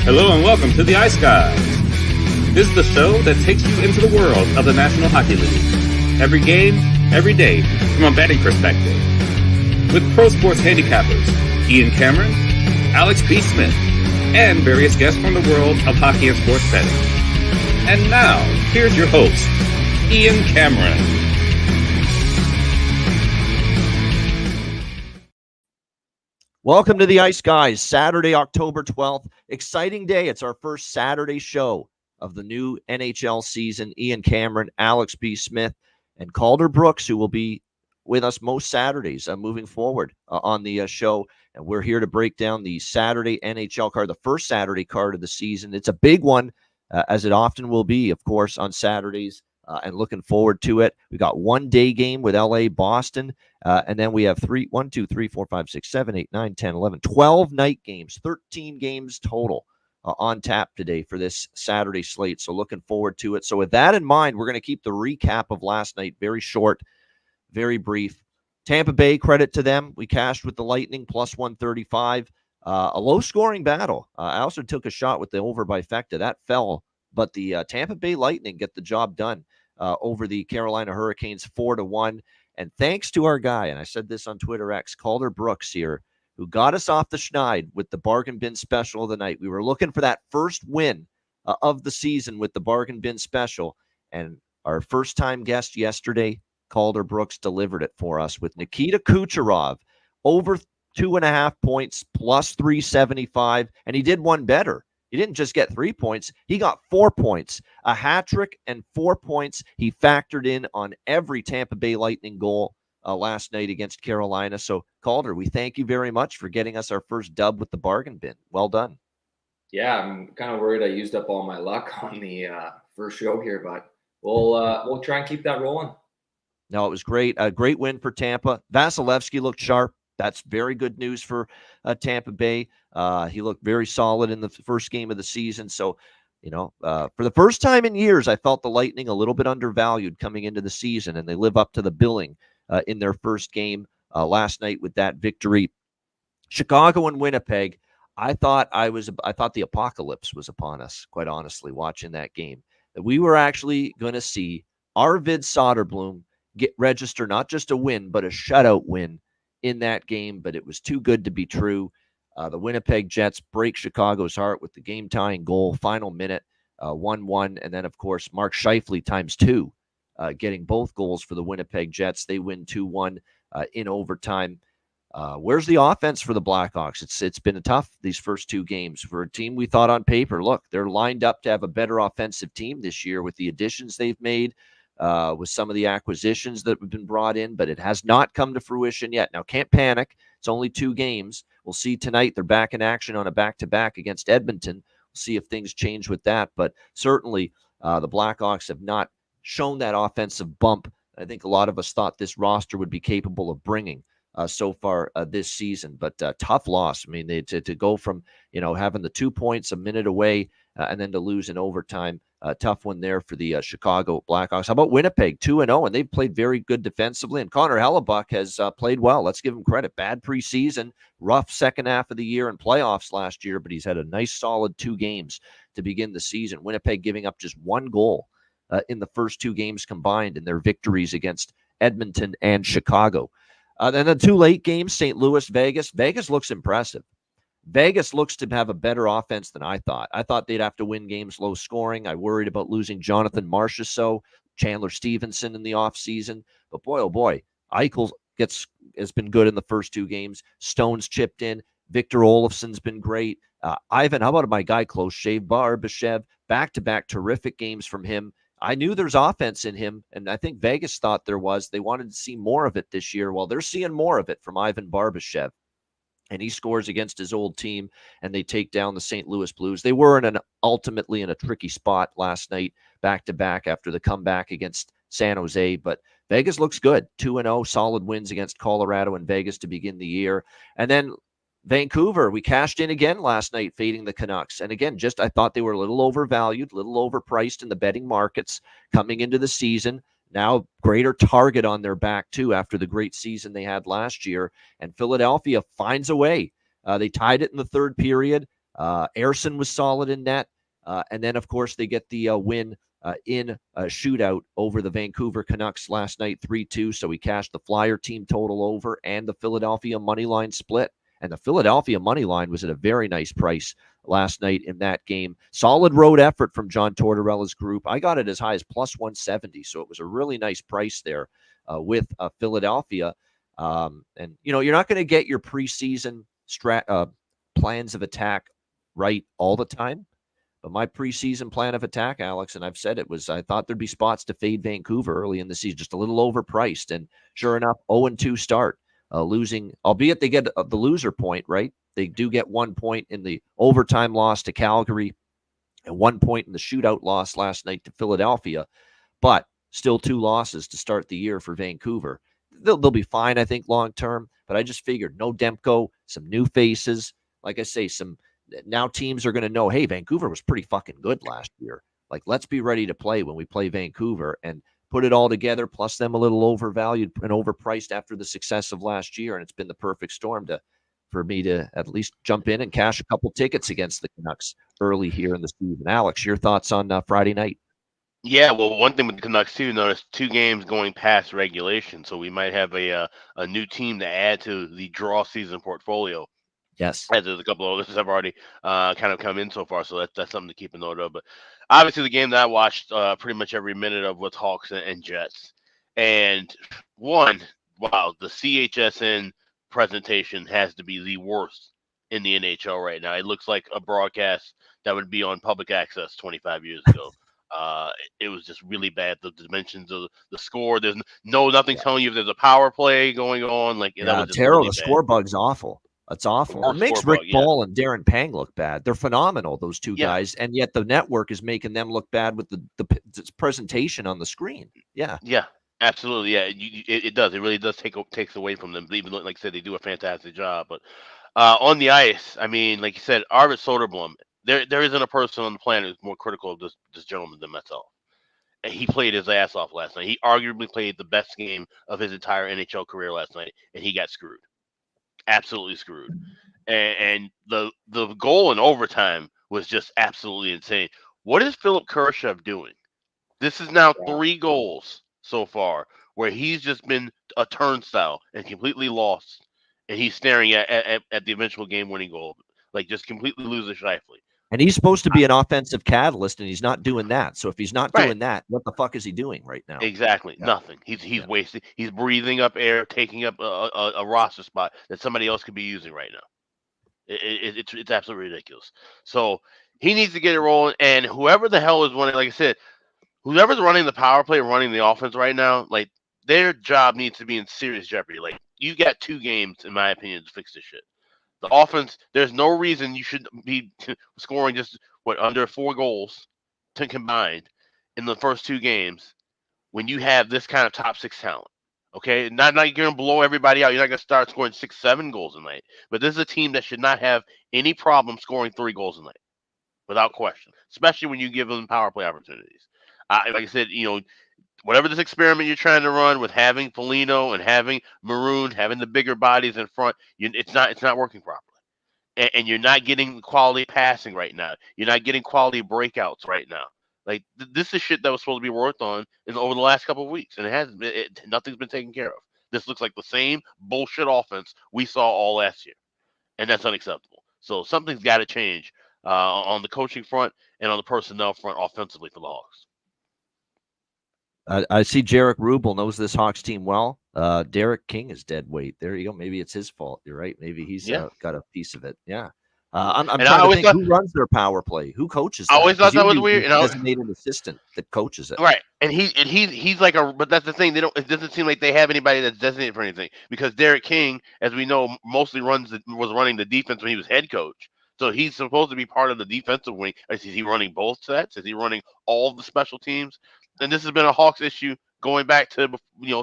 Hello and welcome to the Ice Guys. This is the show that takes you into the world of the National Hockey League. Every game, every day, from a betting perspective. With pro sports handicappers, Ian Cameron, Alex P. Smith, and various guests from the world of hockey and sports betting. And now, here's your host, Ian Cameron. Welcome to the Ice Guys, Saturday, October 12th. Exciting day. It's our first Saturday show of the new NHL season. Ian Cameron, Alex B. Smith, and Calder Brooks, who will be with us most Saturdays moving forward on the show. And we're here to break down the Saturday NHL card, the first Saturday card of the season. It's a big one, as it often will be, of course, on Saturdays. And looking forward to it. We got one day game with LA, Boston, and then we have 12 night games, 13 games total on tap today for this Saturday slate. So looking forward to it. So with that in mind, we're going to keep the recap of last night very short, very brief. Tampa Bay, credit to them. We cashed with the Lightning plus 135. A low-scoring battle. I also took a shot with the over by Fecta. That fell. But the Tampa Bay Lightning get the job done over the Carolina Hurricanes 4-1. And thanks to our guy, and I said this on Twitter X, Calder Brooks here, who got us off the schneid with the bargain bin special of the night. We were looking for that first win of the season with the bargain bin special. And our first-time guest yesterday, Calder Brooks, delivered it for us with Nikita Kucherov over 2.5 points plus 375. And he did one better. He didn't just get 3 points. He got 4 points, a hat trick and 4 points. He factored in on every Tampa Bay Lightning goal last night against Carolina. So, Calder, we thank you very much for getting us our first dub with the bargain bin. Well done. Yeah, I'm kind of worried I used up all my luck on the first show here, but we'll try and keep that rolling. No, it was great. A great win for Tampa. Vasilevsky looked sharp. That's very good news for Tampa Bay. He looked very solid in the first game of the season. So, for the first time in years, I felt the Lightning a little bit undervalued coming into the season, and they live up to the billing in their first game last night with that victory. Chicago and Winnipeg, I thought the apocalypse was upon us, quite honestly, watching that game. That we were actually going to see Arvid Soderblom register not just a win, but a shutout win in that game, but it was too good to be true. The Winnipeg Jets break Chicago's heart with the game-tying goal, final minute, 1-1. And then, of course, Mark Scheifele times 2, getting both goals for the Winnipeg Jets. They win 2-1 in overtime. Where's the offense for the Blackhawks? It's been tough these first two games for a team we thought on paper. Look, they're lined up to have a better offensive team this year with the additions they've made, with some of the acquisitions that have been brought in, but it has not come to fruition yet. Now, can't panic. It's only 2 games. We'll see tonight. They're back in action on a back-to-back against Edmonton. We'll see if things change with that, but certainly the Blackhawks have not shown that offensive bump I think a lot of us thought this roster would be capable of bringing so far this season. But tough loss. I mean, to go from, having the 2 points a minute away and then to lose in overtime. Tough one there for the Chicago Blackhawks. How about Winnipeg, 2-0, and they've played very good defensively. And Connor Hellebuck has played well. Let's give him credit. Bad preseason, rough second half of the year and playoffs last year, but he's had a nice solid 2 games to begin the season. Winnipeg giving up just 1 goal in the first 2 games combined in their victories against Edmonton and Chicago. Then the 2 late games, St. Louis, Vegas. Vegas looks impressive. Vegas looks to have a better offense than I thought. I thought they'd have to win games low scoring. I worried about losing Jonathan Marchessault, Chandler Stevenson in the offseason. But boy, oh boy, Eichel has been good in the first 2 games. Stone's chipped in. Victor Olofsson's been great. Ivan, how about my guy, Close Shave Barbashev? Back-to-back terrific games from him. I knew there's offense in him, and I think Vegas thought there was. They wanted to see more of it this year. Well, they're seeing more of it from Ivan Barbashev. And he scores against his old team, and they take down the St. Louis Blues. They were ultimately in a tricky spot last night, back-to-back after the comeback against San Jose. But Vegas looks good. 2-0, solid wins against Colorado and Vegas to begin the year. And then Vancouver, we cashed in again last night, fading the Canucks. And again, I thought they were a little overvalued, a little overpriced in the betting markets coming into the season. Now, greater target on their back, too, after the great season they had last year. And Philadelphia finds a way. They tied it in the third period. Ayrson was solid in net. And then, of course, they get the win in a shootout over the Vancouver Canucks last night, 3-2. So we cashed the Flyer team total over and the Philadelphia money line split. And the Philadelphia money line was at a very nice price last night in that game. Solid road effort from John Tortorella's group. I got it as high as plus 170. So it was a really nice price there with Philadelphia. And, you're not going to get your preseason plans of attack right all the time. But my preseason plan of attack, Alex, and I've said it, was I thought there'd be spots to fade Vancouver early in the season, just a little overpriced. And sure enough, 0-2 start, losing, albeit they get the loser point, right? They do get 1 point in the overtime loss to Calgary and 1 point in the shootout loss last night to Philadelphia. But still 2 losses to start the year for Vancouver. They'll be fine, I think, long term. But I just figured no Demko, some new faces. Like I say, now teams are going to know, hey, Vancouver was pretty fucking good last year. Like, let's be ready to play when we play Vancouver and put it all together, plus them a little overvalued and overpriced after the success of last year. And it's been the perfect storm for me to at least jump in and cash a couple tickets against the Canucks early here in the season. Alex, your thoughts on Friday night? Yeah, well, one thing with the Canucks too, notice 2 games going past regulation, so we might have a new team to add to the draw season portfolio. Yes. As there's a couple of others have already kind of come in so far, so that's something to keep a note of. But obviously, the game that I watched pretty much every minute of was Hawks and Jets. And wow, the CHSN presentation has to be the worst in the NHL right now. It looks like a broadcast that would be on public access 25 years ago. It was just really bad. The dimensions of the score. There's nothing telling you if there's a power play going on. That was just terrible. really The bad. score bug's awful. It's awful. It makes Rick Ball and Darren Pang look bad. They're phenomenal, those two guys, and yet the network is making them look bad with the presentation on the screen. Yeah, absolutely. Yeah, it does. It really does takes away from them. Even though, like I said, they do a fantastic job. But on the ice, I mean, like you said, Arvid Soderblom. There isn't a person on the planet who's more critical of this gentleman than myself. And he played his ass off last night. He arguably played the best game of his entire NHL career last night, and he got screwed. Absolutely screwed. And the goal in overtime was just absolutely insane. What is Philip Kurashev doing? This is now 3 goals so far where he's just been a turnstile and completely lost, and he's staring at the eventual game-winning goal, like just completely losing Scheifele. And he's supposed to be an offensive catalyst, and he's not doing that. So if he's not doing that, what the fuck is he doing right now? Exactly. Nothing. He's wasting. He's breathing up air, taking up a roster spot that somebody else could be using right now. It's absolutely ridiculous. So he needs to get it rolling. And whoever the hell is running, like I said, whoever's running the power play, running the offense right now, like their job needs to be in serious jeopardy. Like you got 2 games, in my opinion, to fix this shit. The offense, there's no reason you should be scoring just under 4 goals to combined in the first 2 games when you have this kind of top 6 talent. Okay, not you're gonna blow everybody out. You're not gonna start scoring 6-7 goals a night. But this is a team that should not have any problem scoring 3 goals a night, without question. Especially when you give them power play opportunities. Like I said, whatever this experiment you're trying to run with having Foligno and having Maroon, having the bigger bodies in front, it's not working properly. And you're not getting quality passing right now. You're not getting quality breakouts right now. Like this is shit that was supposed to be worked on over the last couple of weeks, and it hasn't. Nothing's been taken care of. This looks like the same bullshit offense we saw all last year, and that's unacceptable. So something's got to change on the coaching front and on the personnel front offensively for the Hawks. I see Jarek Rubel knows this Hawks team well. Derek King is dead weight. There you go. Maybe it's his fault. You're right. Maybe he's got a piece of it. Yeah. I'm trying to think who runs their power play. Who coaches that? I always thought that was weird. Designated assistant that coaches it. Right. And he's like but that's the thing. It doesn't seem like they have anybody that's designated for anything because Derek King, as we know, mostly was running the defense when he was head coach. So he's supposed to be part of the defensive wing. Is he running both sets? Is he running all of the special teams? And this has been a Hawks issue going back to,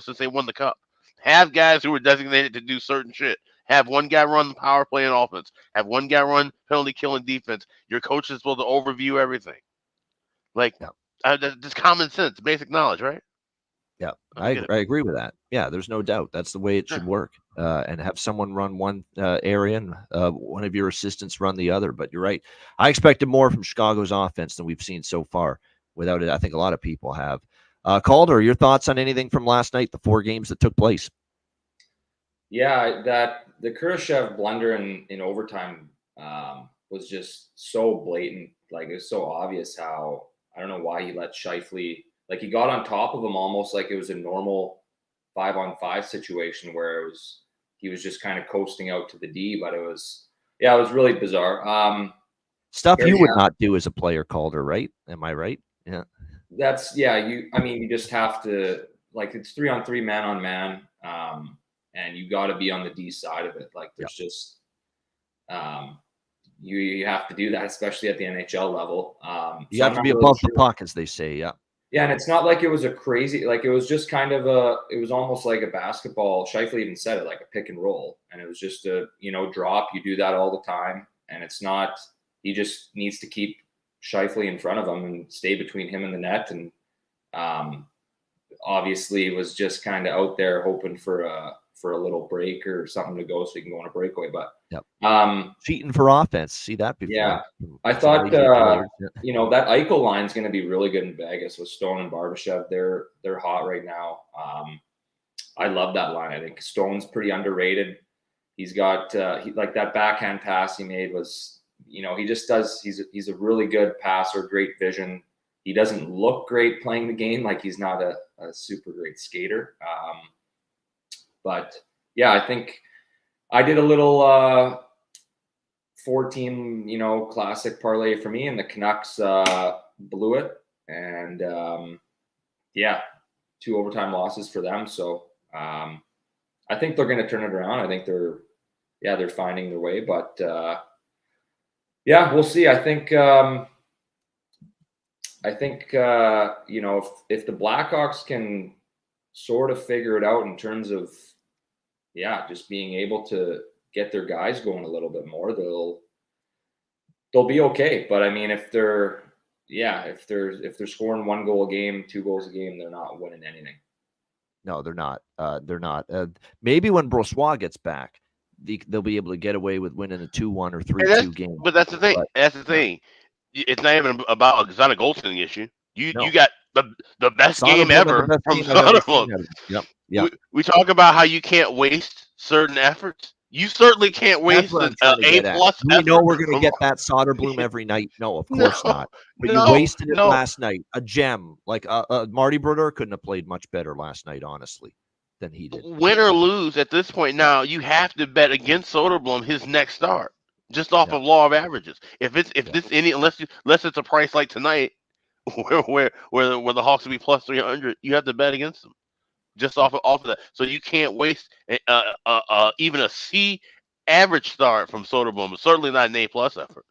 since they won the cup. Have guys who are designated to do certain shit. Have one guy run the power play and offense. Have one guy run penalty killing defense. Your coach is supposed to overview everything. Like, just common sense, basic knowledge, right? Yeah, I I get it. agree with that. Yeah, there's no doubt. That's the way it should work. And have someone run one area and one of your assistants run the other. But you're right. I expected more from Chicago's offense than we've seen so far. Without it, I think a lot of people have. Calder, your thoughts on anything from last night, the 4 games that took place? Yeah, that the Khrushchev blunder in overtime was just so blatant. Like, it was so obvious how, I don't know why he let Scheifele, like, he got on top of him almost like it was a normal 5-on-5 situation where he was just kind of coasting out to the D, but it was really bizarre. Stuff you would not do as a player, Calder, right? Am I right? Yeah. You just have to, like, it's 3-on-3, man on man. And you got to be on the D side of it. Like, there's just, you have to do that, especially at the NHL level. You have to be above the puck, as they say. Yeah. Yeah. And it's not like it was a crazy, like, it was just kind of it was almost like a basketball. Scheifele even said it, like a pick and roll. And it was just a, drop. You do that all the time. And it's not, he just needs to keep Scheifele in front of him and stay between him and the net. And obviously was just kind of out there hoping for a little break or something to go so he can go on a breakaway. But cheating for offense. See that before. Yeah. I thought that Eichel line is going to be really good in Vegas with Stone and Barbashev. They're hot right now. I love that line. I think Stone's pretty underrated. He's got like that backhand pass he made was, he just does. He's a really good passer, great vision. He doesn't look great playing the game. Like, he's not a super great skater. But yeah, I think I did a little 4-team, classic parlay for me, and the Canucks blew it. And 2 overtime losses for them. So I think they're going to turn it around. I think they're finding their way. But we'll see. I think if the Blackhawks can sort of figure it out in terms of, just being able to get their guys going a little bit more, they'll be okay. But I mean, if they're scoring 1 goal a game, 2 goals a game, they're not winning anything. No, they're not. They're not. Maybe when Brossoit gets back, they'll be able to get away with winning a 2-1 or 3-2 game. But that's the thing. That's the thing. It's not even about, it's not a goaltending issue. You got the best game ever from Soderblom. Yep. We talk about how you can't waste certain efforts. You certainly can't waste an A+ effort. We know we're going to get that Soderblom every night. No, of course not. But you wasted it last night. A gem. Like Marty Brodeur couldn't have played much better last night, honestly, than he did. Win or lose at this point now, you have to bet against Soderblom his next start, just off of law of averages. Unless it's a price like tonight, where the Hawks will be plus 300, you have to bet against them. Just off of that, so you can't waste even a C average start from Soderblom. Certainly not an A+ effort.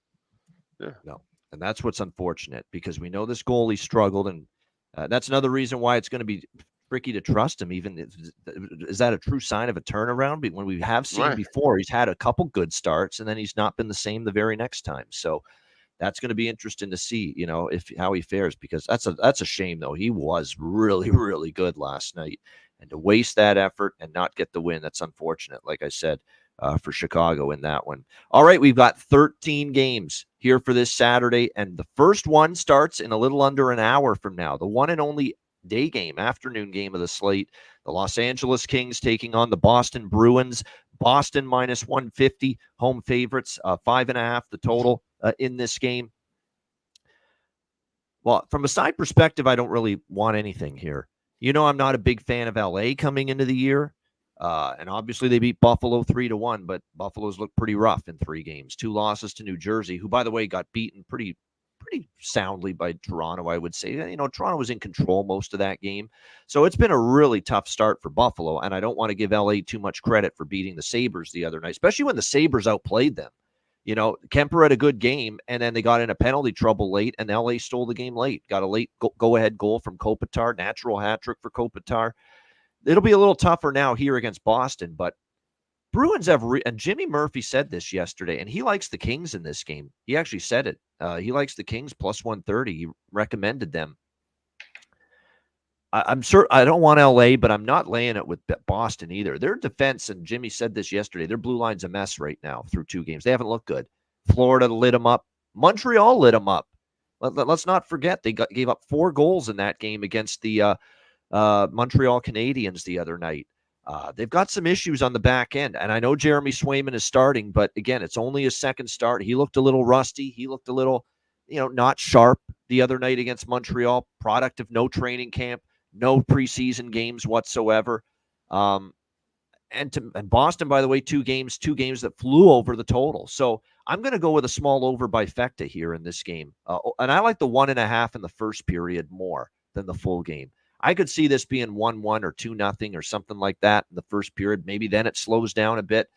Yeah. No, and that's what's unfortunate, because we know this goalie struggled, and that's another reason why it's going to be tricky to trust him. Even is that a true sign of a turnaround? But when we have seen before, he's had a couple good starts, and then he's not been the same the very next time. So that's going to be interesting to see, how he fares, because that's a shame, though. He was really, really good last night, and to waste that effort and not get the win, that's unfortunate, like I said, for Chicago in that one. All right, we've got 13 games here for this Saturday, and the first one starts in a little under an hour from now, the one and only day game, afternoon game of the slate. The Los Angeles Kings taking on the Boston Bruins. Boston minus 150, home favorites, 5.5 the total in this game. Well, from a side perspective, I don't really want anything here. I'm not a big fan of LA coming into the year. And obviously they beat Buffalo 3-1, but Buffalo's looked pretty rough in 3 games. 2 losses to New Jersey, who, by the way, got beaten pretty soundly by Toronto, I would say. Toronto was in control most of that game. So it's been a really tough start for Buffalo, and I don't want to give LA too much credit for beating the Sabres the other night, especially when the Sabres outplayed them. Kemper had a good game, and then they got into penalty trouble late, and LA stole the game late. Got a late go-ahead goal from Kopitar, natural hat trick for Kopitar. It'll be a little tougher now here against Boston, but Bruins have, and Jimmy Murphy said this yesterday, and he likes the Kings in this game. He actually said it. He likes the Kings plus 130. He recommended them. I'm sure I don't want LA, but I'm not laying it with Boston either. Their defense, and Jimmy said this yesterday, their blue line's a mess right now through 2 games. They haven't looked good. Florida lit them up. Montreal lit them up. Let's not forget they gave up 4 goals in that game against the Montreal Canadiens the other night. They've got some issues on the back end, and I know Jeremy Swayman is starting, but again, it's only his second start. He looked a little rusty. He looked a little, not sharp the other night against Montreal, product of no training camp, no preseason games whatsoever. And Boston, by the way, 2 games that flew over the total. So I'm going to go with a small over by Fecta here in this game. And I like the 1.5 in the first period more than the full game. I could see this being 1-1 or 2-0 or something like that in the first period. Maybe then it slows down a bit.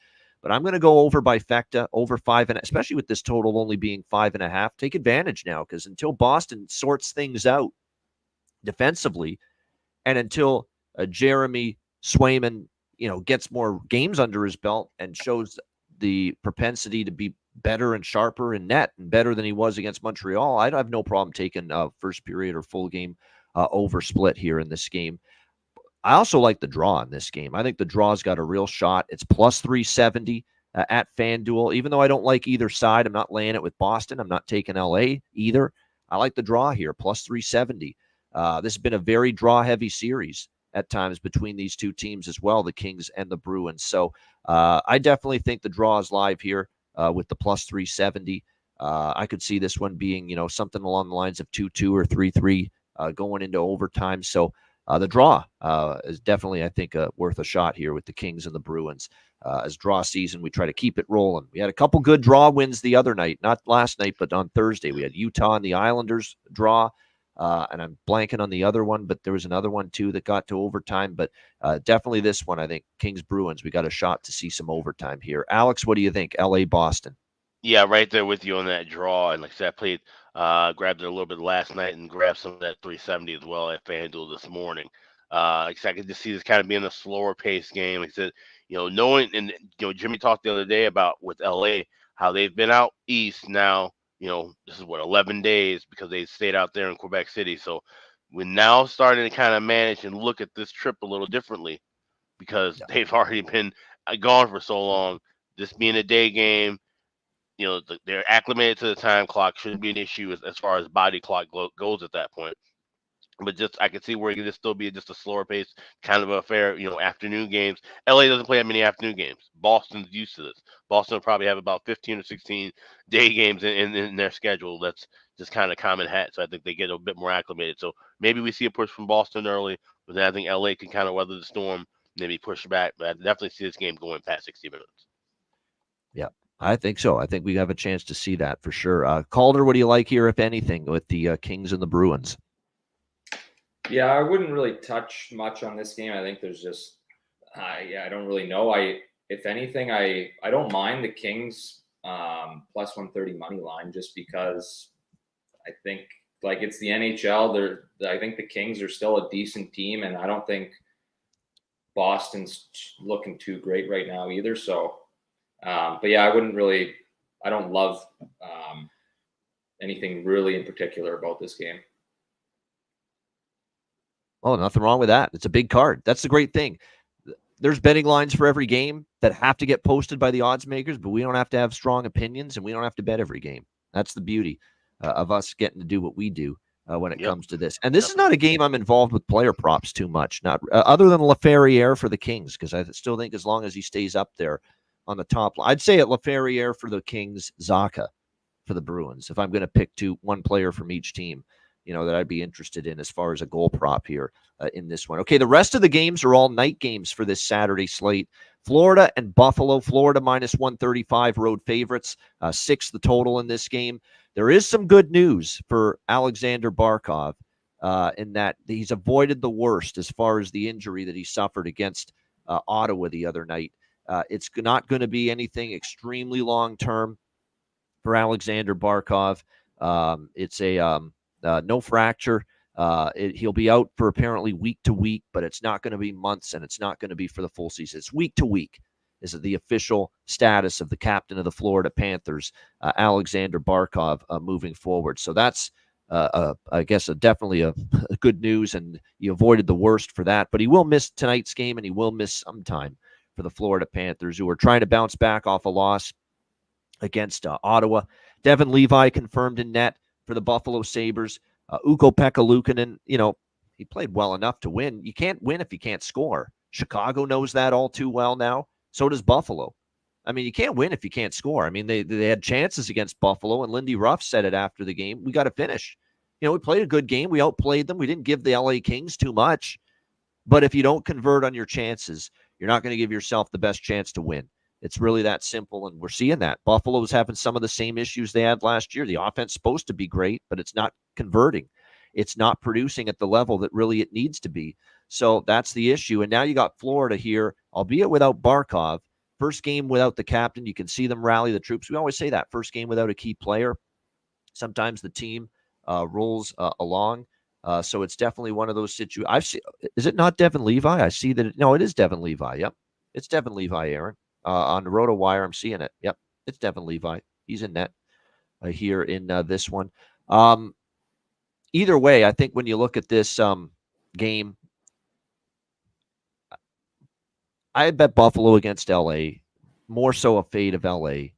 But I'm going to go over by Fecta, over 5, and especially with this total only being 5.5. Take advantage now, because until Boston sorts things out defensively, and until Jeremy Swayman, gets more games under his belt and shows the propensity to be better and sharper in net and better than he was against Montreal, I'd have no problem taking first period or full game over split here in this game. I also like the draw in this game. I think the draw's got a real shot. It's plus 370 at FanDuel. Even though I don't like either side, I'm not laying it with Boston. I'm not taking LA either. I like the draw here, plus 370. This has been a very draw-heavy series at times between these 2 teams as well, the Kings and the Bruins. So I definitely think the draw is live here with the plus 370. I could see this one being, something along the lines of 2-2 or 3-3 going into overtime. So the draw is definitely, I think, worth a shot here with the Kings and the Bruins. As draw season, we try to keep it rolling. We had a couple good draw wins the other night, not last night, but on Thursday. We had Utah and the Islanders draw. And I'm blanking on the other one, but there was another one too that got to overtime. But definitely this one, I think Kings Bruins, we got a shot to see some overtime here. Alex, what do you think? LA Boston. Yeah, right there with you on that draw. And like I said, I played, grabbed it a little bit last night and grabbed some of that 370 as well at FanDuel this morning. Like I said, I could just see this kind of being a slower paced game. Like I said, knowing, and Jimmy talked the other day about with LA how they've been out east now. This is 11 days because they stayed out there in Quebec City. So we're now starting to kind of manage and look at this trip a little differently because they've already been gone for so long. This being a day game, they're acclimated to the time clock. Shouldn't be an issue as far as body clock goes at that point. But just I can see where it could just still be just a slower pace, kind of affair, afternoon games. LA doesn't play that many afternoon games. Boston's used to this. Boston will probably have about 15 or 16 day games in their schedule. That's just kind of common hat. So I think they get a bit more acclimated. So maybe we see a push from Boston early, but then I think LA can kind of weather the storm, maybe push back. But I definitely see this game going past 60 minutes. Yeah, I think so. I think we have a chance to see that for sure. Calder, what do you like here, if anything, with the Kings and the Bruins? Yeah, I wouldn't really touch much on this game. I think there's just, I don't really know. If anything, I don't mind the Kings plus 130 money line just because I think like it's the NHL. I think the Kings are still a decent team, and I don't think Boston's looking too great right now either. So, but yeah, I don't love anything really in particular about this game. Oh, nothing wrong with that. It's a big card. That's the great thing. There's betting lines for every game that have to get posted by the odds makers, but we don't have to have strong opinions, and we don't have to bet every game. That's the beauty of us getting to do what we do when it comes to this. And this is not a game I'm involved with player props too much, not other than Laferriere for the Kings, because I still think as long as he stays up there on the top, I'd say at Laferriere for the Kings, Zacha for the Bruins. If I'm going to pick one player from each team, that I'd be interested in as far as a goal prop here in this one. Okay, the rest of the games are all night games for this Saturday slate. Florida and Buffalo. Florida minus 135 road favorites. 6 the total in this game. There is some good news for Alexander Barkov in that he's avoided the worst as far as the injury that he suffered against Ottawa the other night. It's not going to be anything extremely long-term for Alexander Barkov. It's a no fracture. He'll be out for apparently week to week, but it's not going to be months, and it's not going to be for the full season. It's week to week is the official status of the captain of the Florida Panthers, Alexander Barkov, moving forward. So that's I guess definitely a good news, and you avoided the worst for that. But he will miss tonight's game, and he will miss some time for the Florida Panthers, who are trying to bounce back off a loss against Ottawa. Devin Levi confirmed in net for the Buffalo Sabres. Ukko-Pekka Luukkonen, he played well enough to win. You can't win if you can't score. Chicago knows that all too well now. So does Buffalo. I mean, you can't win if you can't score. I mean, they had chances against Buffalo, and Lindy Ruff said it after the game. We got to finish. We played a good game. We outplayed them. We didn't give the LA Kings too much. But if you don't convert on your chances, you're not going to give yourself the best chance to win. It's really that simple, and we're seeing that. Buffalo's having some of the same issues they had last year. The offense is supposed to be great, but it's not converting. It's not producing at the level that really it needs to be. So that's the issue. And now you got Florida here, albeit without Barkov. First game without the captain. You can see them rally the troops. We always say that. First game without a key player. Sometimes the team rolls along. So it's definitely one of those situations. I've seen. Is it not Devin Levi? I see that. No, it is Devin Levi. Yep. It's Devin Levi, Aaron. On the RotoWire, I'm seeing it. Yep. It's Devin Levi. He's in net here in this one. Either way, I think when you look at this game, I bet Buffalo against LA, more so a fade of LA.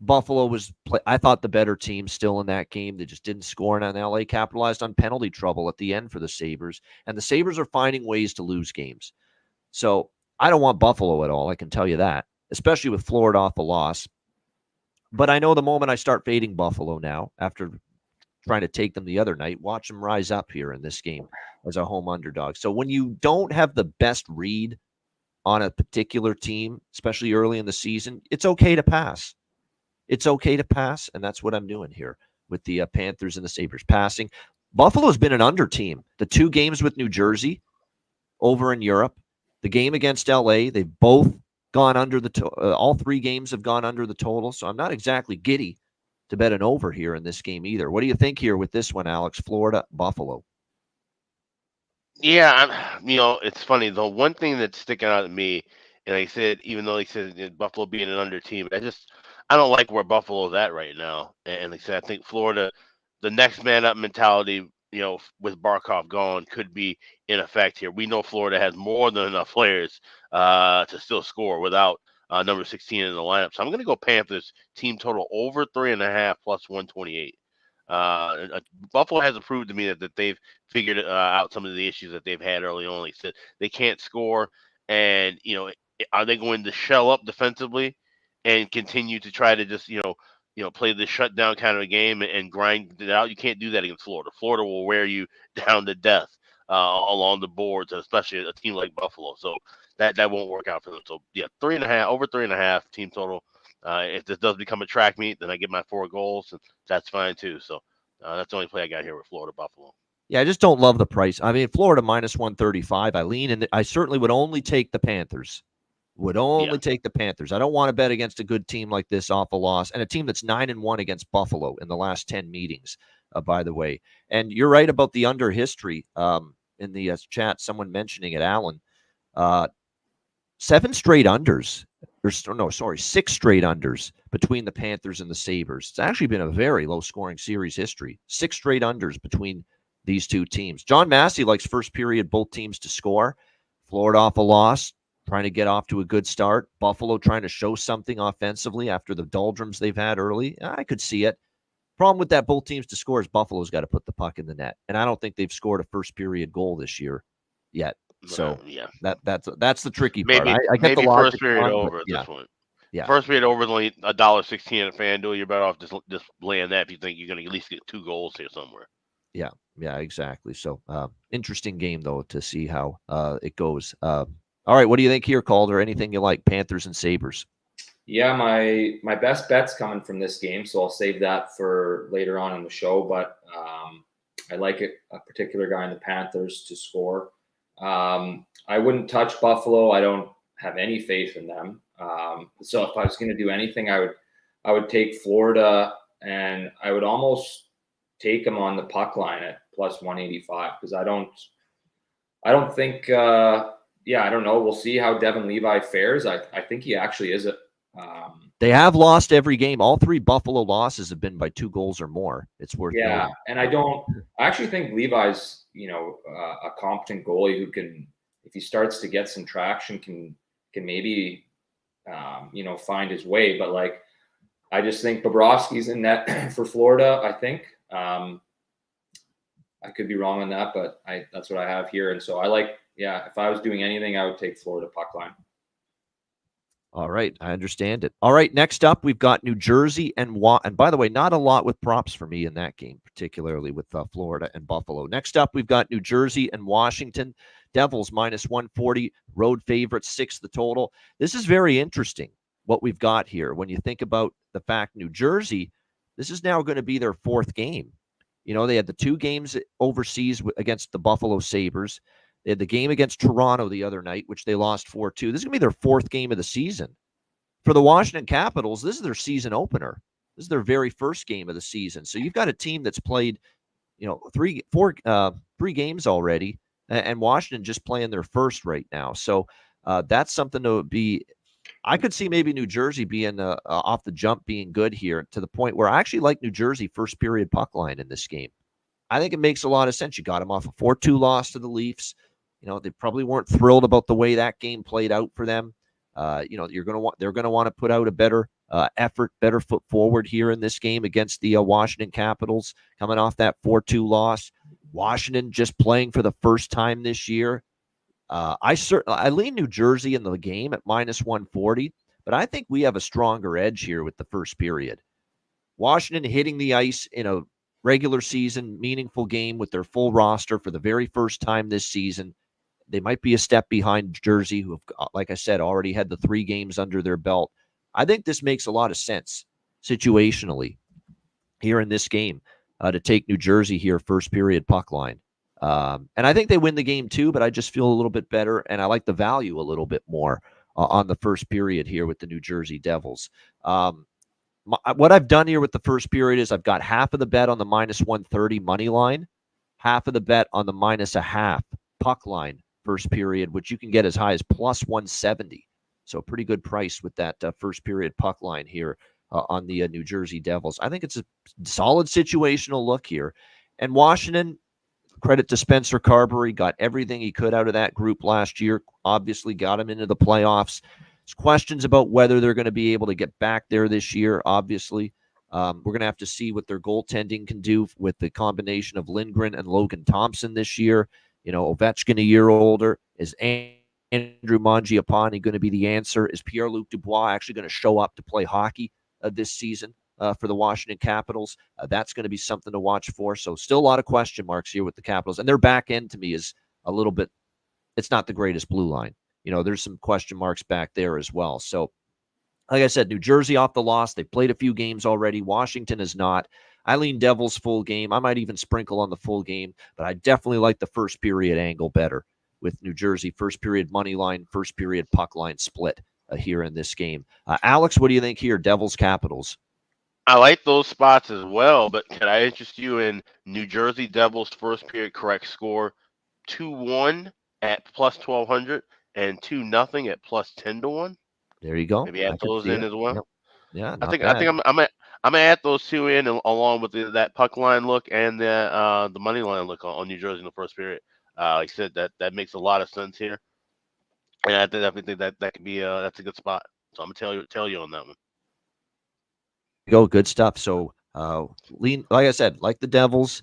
Buffalo was, I thought, the better team still in that game. They just didn't score, and LA capitalized on penalty trouble at the end for the Sabres. And the Sabres are finding ways to lose games. So I don't want Buffalo at all, I can tell you that, especially with Florida off a loss. But I know the moment I start fading Buffalo now, after trying to take them the other night, watch them rise up here in this game as a home underdog. So when you don't have the best read on a particular team, especially early in the season, it's okay to pass. It's okay to pass, and that's what I'm doing here with the Panthers and the Sabres passing. Buffalo's been an under team. The 2 games with New Jersey over in Europe, the game against LA, they've both gone under the all 3 games have gone under the total, so I'm not exactly giddy to bet an over here in this game either. What do you think here with this one, Alex? Florida, Buffalo. Yeah, it's funny. The one thing that's sticking out to me, and like I said, even though they said Buffalo being an under team, I don't like where Buffalo's at right now. And like I said, I think Florida, the next man up mentality, with Barkov gone, could be in effect here. We know Florida has more than enough players to still score without number 16 in the lineup. So I'm going to go Panthers team total over 3.5 plus 128. Buffalo hasn't proved to me that they've figured out some of the issues that they've had early on. Like I said, they can't score, and are they going to shell up defensively and continue to try to just play the shutdown kind of a game and grind it out? You can't do that against Florida. Florida will wear you down to death along the boards, especially a team like Buffalo. So that won't work out for them. So yeah, 3.5 over 3.5 team total. If this does become a track meet, then I get my 4 goals, and that's fine too. So that's the only play I got here with Florida Buffalo. Yeah, I just don't love the price. I mean, Florida minus 135. I lean, and I certainly would only take the Panthers. Take the Panthers. I don't want to bet against a good team like this off a loss, and a team that's 9-1 against Buffalo in the last 10 meetings, by the way. And you're right about the under history in the chat, someone mentioning it, Alan. 6 straight unders between the Panthers and the Sabres. It's actually been a very low-scoring series history. 6 straight unders between these 2 teams. John Massey likes first period both teams to score. Florida off a loss, trying to get off to a good start. Buffalo trying to show something offensively after the doldrums they've had early. I could see it. Problem with that both teams to score is Buffalo's got to put the puck in the net. And I don't think they've scored a first period goal this year yet. So that's the tricky part. I get the logic. First period over at this point. Yeah. First period over is only $1.16 at FanDuel. You're better off just laying that if you think you're going to at least get 2 goals here somewhere. Yeah, exactly. So interesting game though to see how it goes. All right, what do you think here, Calder? Anything you like? Panthers and Sabres. Yeah, my best bet's coming from this game, so I'll save that for later on in the show. But I like a particular guy in the Panthers to score. I wouldn't touch Buffalo. I don't have any faith in them. So if I was going to do anything, I would take Florida, and I would almost take them on the puck line at plus 185 because I don't think. I don't know. We'll see how Devin Levi fares. I think he actually is They have lost every game. All 3 Buffalo losses have been by 2 goals or more. It's worth noting. And I actually think Levi's, a competent goalie who can, if he starts to get some traction, can maybe, find his way. But like, I just think Bobrovsky's in net for Florida. I think I could be wrong on that, but that's what I have here. And so if I was doing anything, I would take Florida puck line. All right, I understand it. All right, next up, we've got New Jersey and by the way, not a lot with props for me in that game, particularly with Florida and Buffalo. Next up, we've got New Jersey and Washington. Devils -140, road favorites, 6 the total. This is very interesting what we've got here when you think about the fact New Jersey, this is now going to be their 4th game. They had the 2 games overseas against the Buffalo Sabres. They had the game against Toronto the other night, which they lost 4-2. This is going to be their 4th game of the season. For the Washington Capitals, this is their season opener. This is their very first game of the season. So you've got a team that's played, 3 games already, and Washington just playing their first right now. So that's something to be. I could see maybe New Jersey being off the jump, being good here to the point where I actually like New Jersey first period puck line in this game. I think it makes a lot of sense. You got them off a 4-2 loss to the Leafs. They probably weren't thrilled about the way that game played out for them. They're going to want to put out a better effort, better foot forward here in this game against the Washington Capitals, coming off that 4-2 loss. Washington just playing for the first time this year. I lean New Jersey in the game at -140, but I think we have a stronger edge here with the first period. Washington hitting the ice in a regular season meaningful game with their full roster for the very first time this season. They might be a step behind Jersey, who have, like I said, already had the 3 games under their belt. I think this makes a lot of sense situationally here in this game to take New Jersey here first period puck line. And I think they win the game too, but I just feel a little bit better, and I like the value a little bit more on the first period here with the New Jersey Devils. What I've done here with the first period is I've got half of the bet on the -130 money line, half of the bet on the -0.5 puck line first period, which you can get as high as +170. So a pretty good price with that first period puck line here on the New Jersey Devils. I think it's a solid situational look here. And Washington, credit to Spencer Carberry, got everything he could out of that group last year, obviously got him into the playoffs. There's questions about whether they're going to be able to get back there this year, obviously. We're going to have to see what their goaltending can do with the combination of Lindgren and Logan Thompson this year. Ovechkin a year older. Is Andrew Mangiapane going to be the answer? Is Pierre-Luc Dubois actually going to show up to play hockey this season for the Washington Capitals? That's going to be something to watch for. So still a lot of question marks here with the Capitals. And their back end to me is a little bit, it's not the greatest blue line. There's some question marks back there as well. So like I said, New Jersey off the loss. They played a few games already. Washington is not. I lean Devils full game. I might even sprinkle on the full game, but I definitely like the first period angle better with New Jersey first period money line, first period puck line split here in this game. Alex, what do you think here? Devils Capitals. I like those spots as well, but can I interest you in New Jersey Devils first period correct score 2-1 at +1200 and 2-0 at +10-1? There you go. Maybe add those in as well. Yep. Yeah, I think I'm gonna add those 2 in along with that puck line look and the money line look on New Jersey in the first period. Like I said, that makes a lot of sense here, and I definitely think that could be that's a good spot. So I'm gonna tell you on that one. Go, good stuff. So lean, like I said, like the Devils,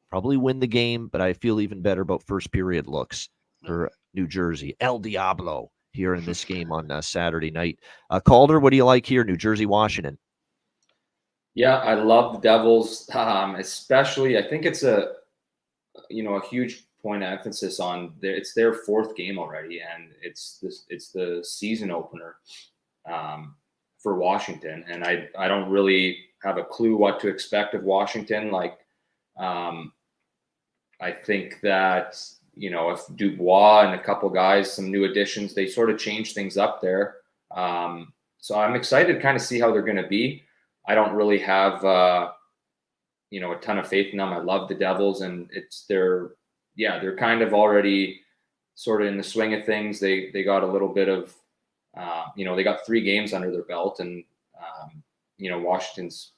probably win the game, but I feel even better about first period looks for New Jersey. El Diablo here in this game on Saturday night. Calder, what do you like here? New Jersey, Washington. Yeah, I love the Devils, especially. I think it's a huge point of emphasis on it's their 4th game already, and it's the season opener for Washington, and I don't really have a clue what to expect of Washington. Like, I think that if Dubois and a couple guys, some new additions, they sort of change things up there. So I'm excited to kind of see how they're going to be. I don't really have, a ton of faith in them. I love the Devils, and they're kind of already sort of in the swing of things. They got a little bit of, they got 3 games under their belt, and Washington's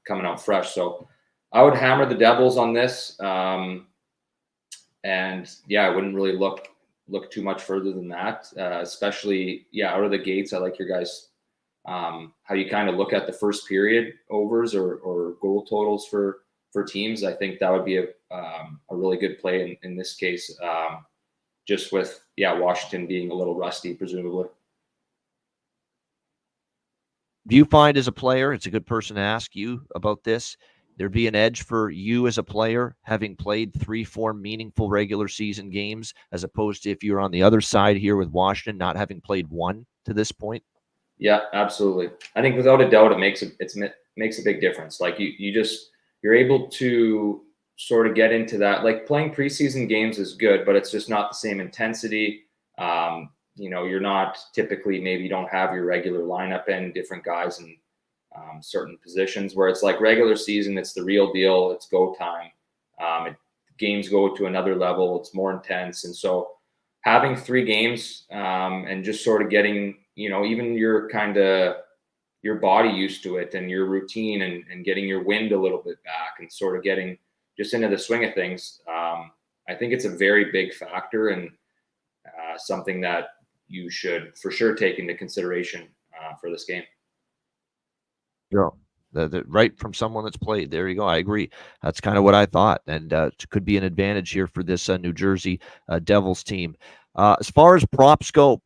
coming out fresh. So I would hammer the Devils on this. I wouldn't really look too much further than that, especially, out of the gates. I like your guys, how you kind of look at the first period overs or goal totals for teams. I think that would be a really good play in this case, just with, Washington being a little rusty, presumably. Do you find as a player, it's a good person to ask you about this, there'd be an edge for you as a player having played 3-4 meaningful regular season games, as opposed to if you're on the other side here with Washington not having played one to this point? Yeah, absolutely. I think without a doubt, it makes a big difference. Like you're able to sort of get into that. Like playing preseason games is good, but it's just not the same intensity. You're not typically, maybe you don't have your regular lineup and different guys in certain positions, where it's like regular season, it's the real deal. It's go time. Games go to another level. It's more intense. And so having 3 games and just sort of getting, even your body used to it and your routine and getting your wind a little bit back and sort of getting just into the swing of things. I think it's a very big factor and something that you should for sure take into consideration for this game. Yeah, right from someone that's played. There you go. I agree. That's kind of what I thought, and it could be an advantage here for this New Jersey Devils team. As far as props go,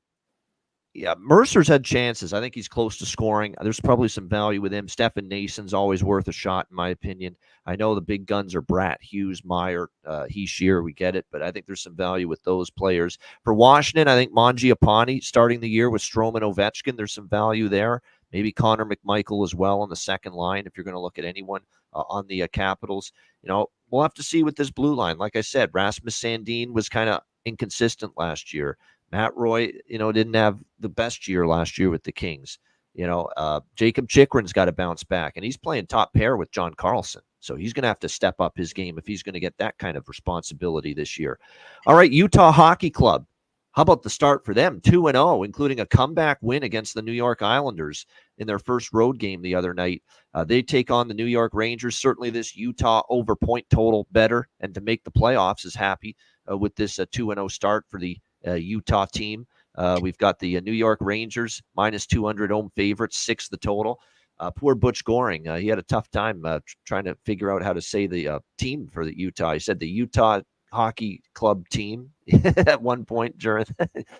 Mercer's had chances. I think he's close to scoring. There's probably some value with him. Stefan Nason's always worth a shot, in my opinion. I know the big guns are Bratt, Hughes, Meyer, Heeshear. We get it, but I think there's some value with those players. For Washington, I think Mangiapane starting the year with Strome and Ovechkin. There's some value there. Maybe Connor McMichael as well on the second line if you're going to look at anyone on the Capitals. We'll have to see with this blue line. Like I said, Rasmus Sandin was kind of inconsistent last year. Matt Roy, didn't have the best year last year with the Kings. Jacob Chikrin's got to bounce back, and he's playing top pair with John Carlson. So he's going to have to step up his game if he's going to get that kind of responsibility this year. All right, Utah Hockey Club. How about the start for them? 2-0, including a comeback win against the New York Islanders in their first road game the other night. They take on the New York Rangers. Certainly this Utah over point total better, and to make the playoffs is happy with this 2-0 start for the Utah team. We've got the New York Rangers minus 200 home favorites, 6 the total. Poor Butch Goring. He had a tough time trying to figure out how to say the team for the Utah. He said the Utah Hockey Club team at one point during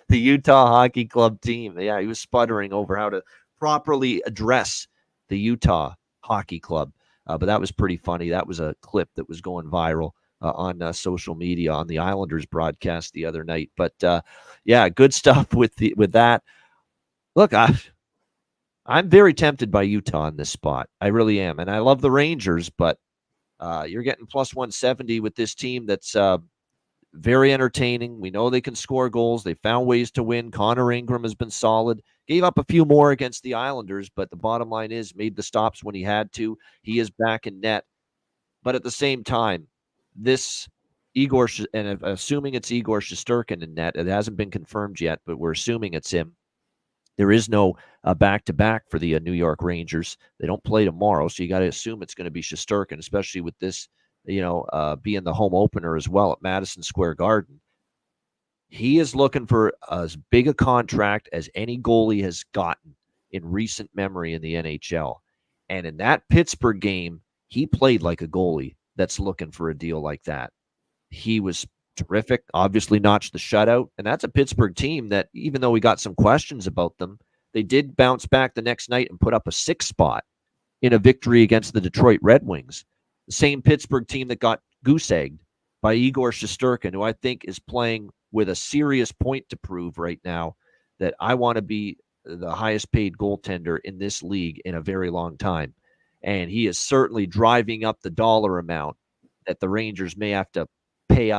the Utah Hockey Club team. Yeah, he was sputtering over how to properly address the Utah Hockey Club. But that was pretty funny. That was a clip that was going viral on social media on the Islanders broadcast the other night. But good stuff with that. Look, I'm very tempted by Utah in this spot. I really am. And I love the Rangers, but you're getting plus 170 with this team that's very entertaining. We know they can score goals. They found ways to win. Connor Ingram has been solid. Gave up a few more against the Islanders, but the bottom line is made the stops when he had to. He is back in net. But at the same time, this Igor, and assuming it's Igor Shesterkin in net, it hasn't been confirmed yet, but we're assuming it's him. There is no back-to-back for the New York Rangers. They don't play tomorrow, so you got to assume it's going to be Shesterkin, especially with this, being the home opener as well at Madison Square Garden. He is looking for as big a contract as any goalie has gotten in recent memory in the NHL. And in that Pittsburgh game, he played like a goalie that's looking for a deal like that. He was terrific, obviously notched the shutout. And that's a Pittsburgh team that, even though we got some questions about them, they did bounce back the next night and put up a 6 spot in a victory against the Detroit Red Wings. The same Pittsburgh team that got goose-egged by Igor Shesterkin, who I think is playing with a serious point to prove right now that I want to be the highest paid goaltender in this league in a very long time. And he is certainly driving up the dollar amount that the Rangers may have to pay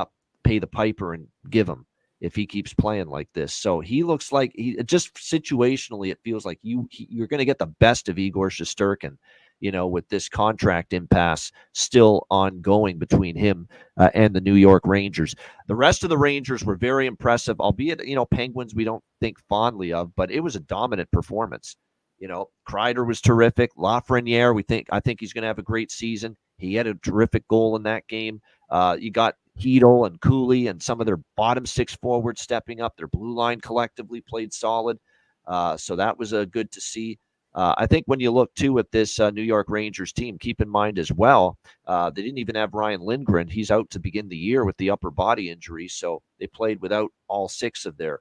the piper and give him if he keeps playing like this. So he looks like just situationally, it feels like you're going to get the best of Igor Shesterkin, with this contract impasse still ongoing between him and the New York Rangers. The rest of the Rangers were very impressive, albeit, Penguins we don't think fondly of, but it was a dominant performance Kreider was terrific. Lafreniere, I think he's going to have a great season. He had a terrific goal in that game. You got Hedel and Cooley and some of their bottom six forwards stepping up. Their blue line collectively played solid. So that was good to see. I think when you look, too, at this New York Rangers team, keep in mind as well, they didn't even have Ryan Lindgren. He's out to begin the year with the upper body injury. So they played without all six of their,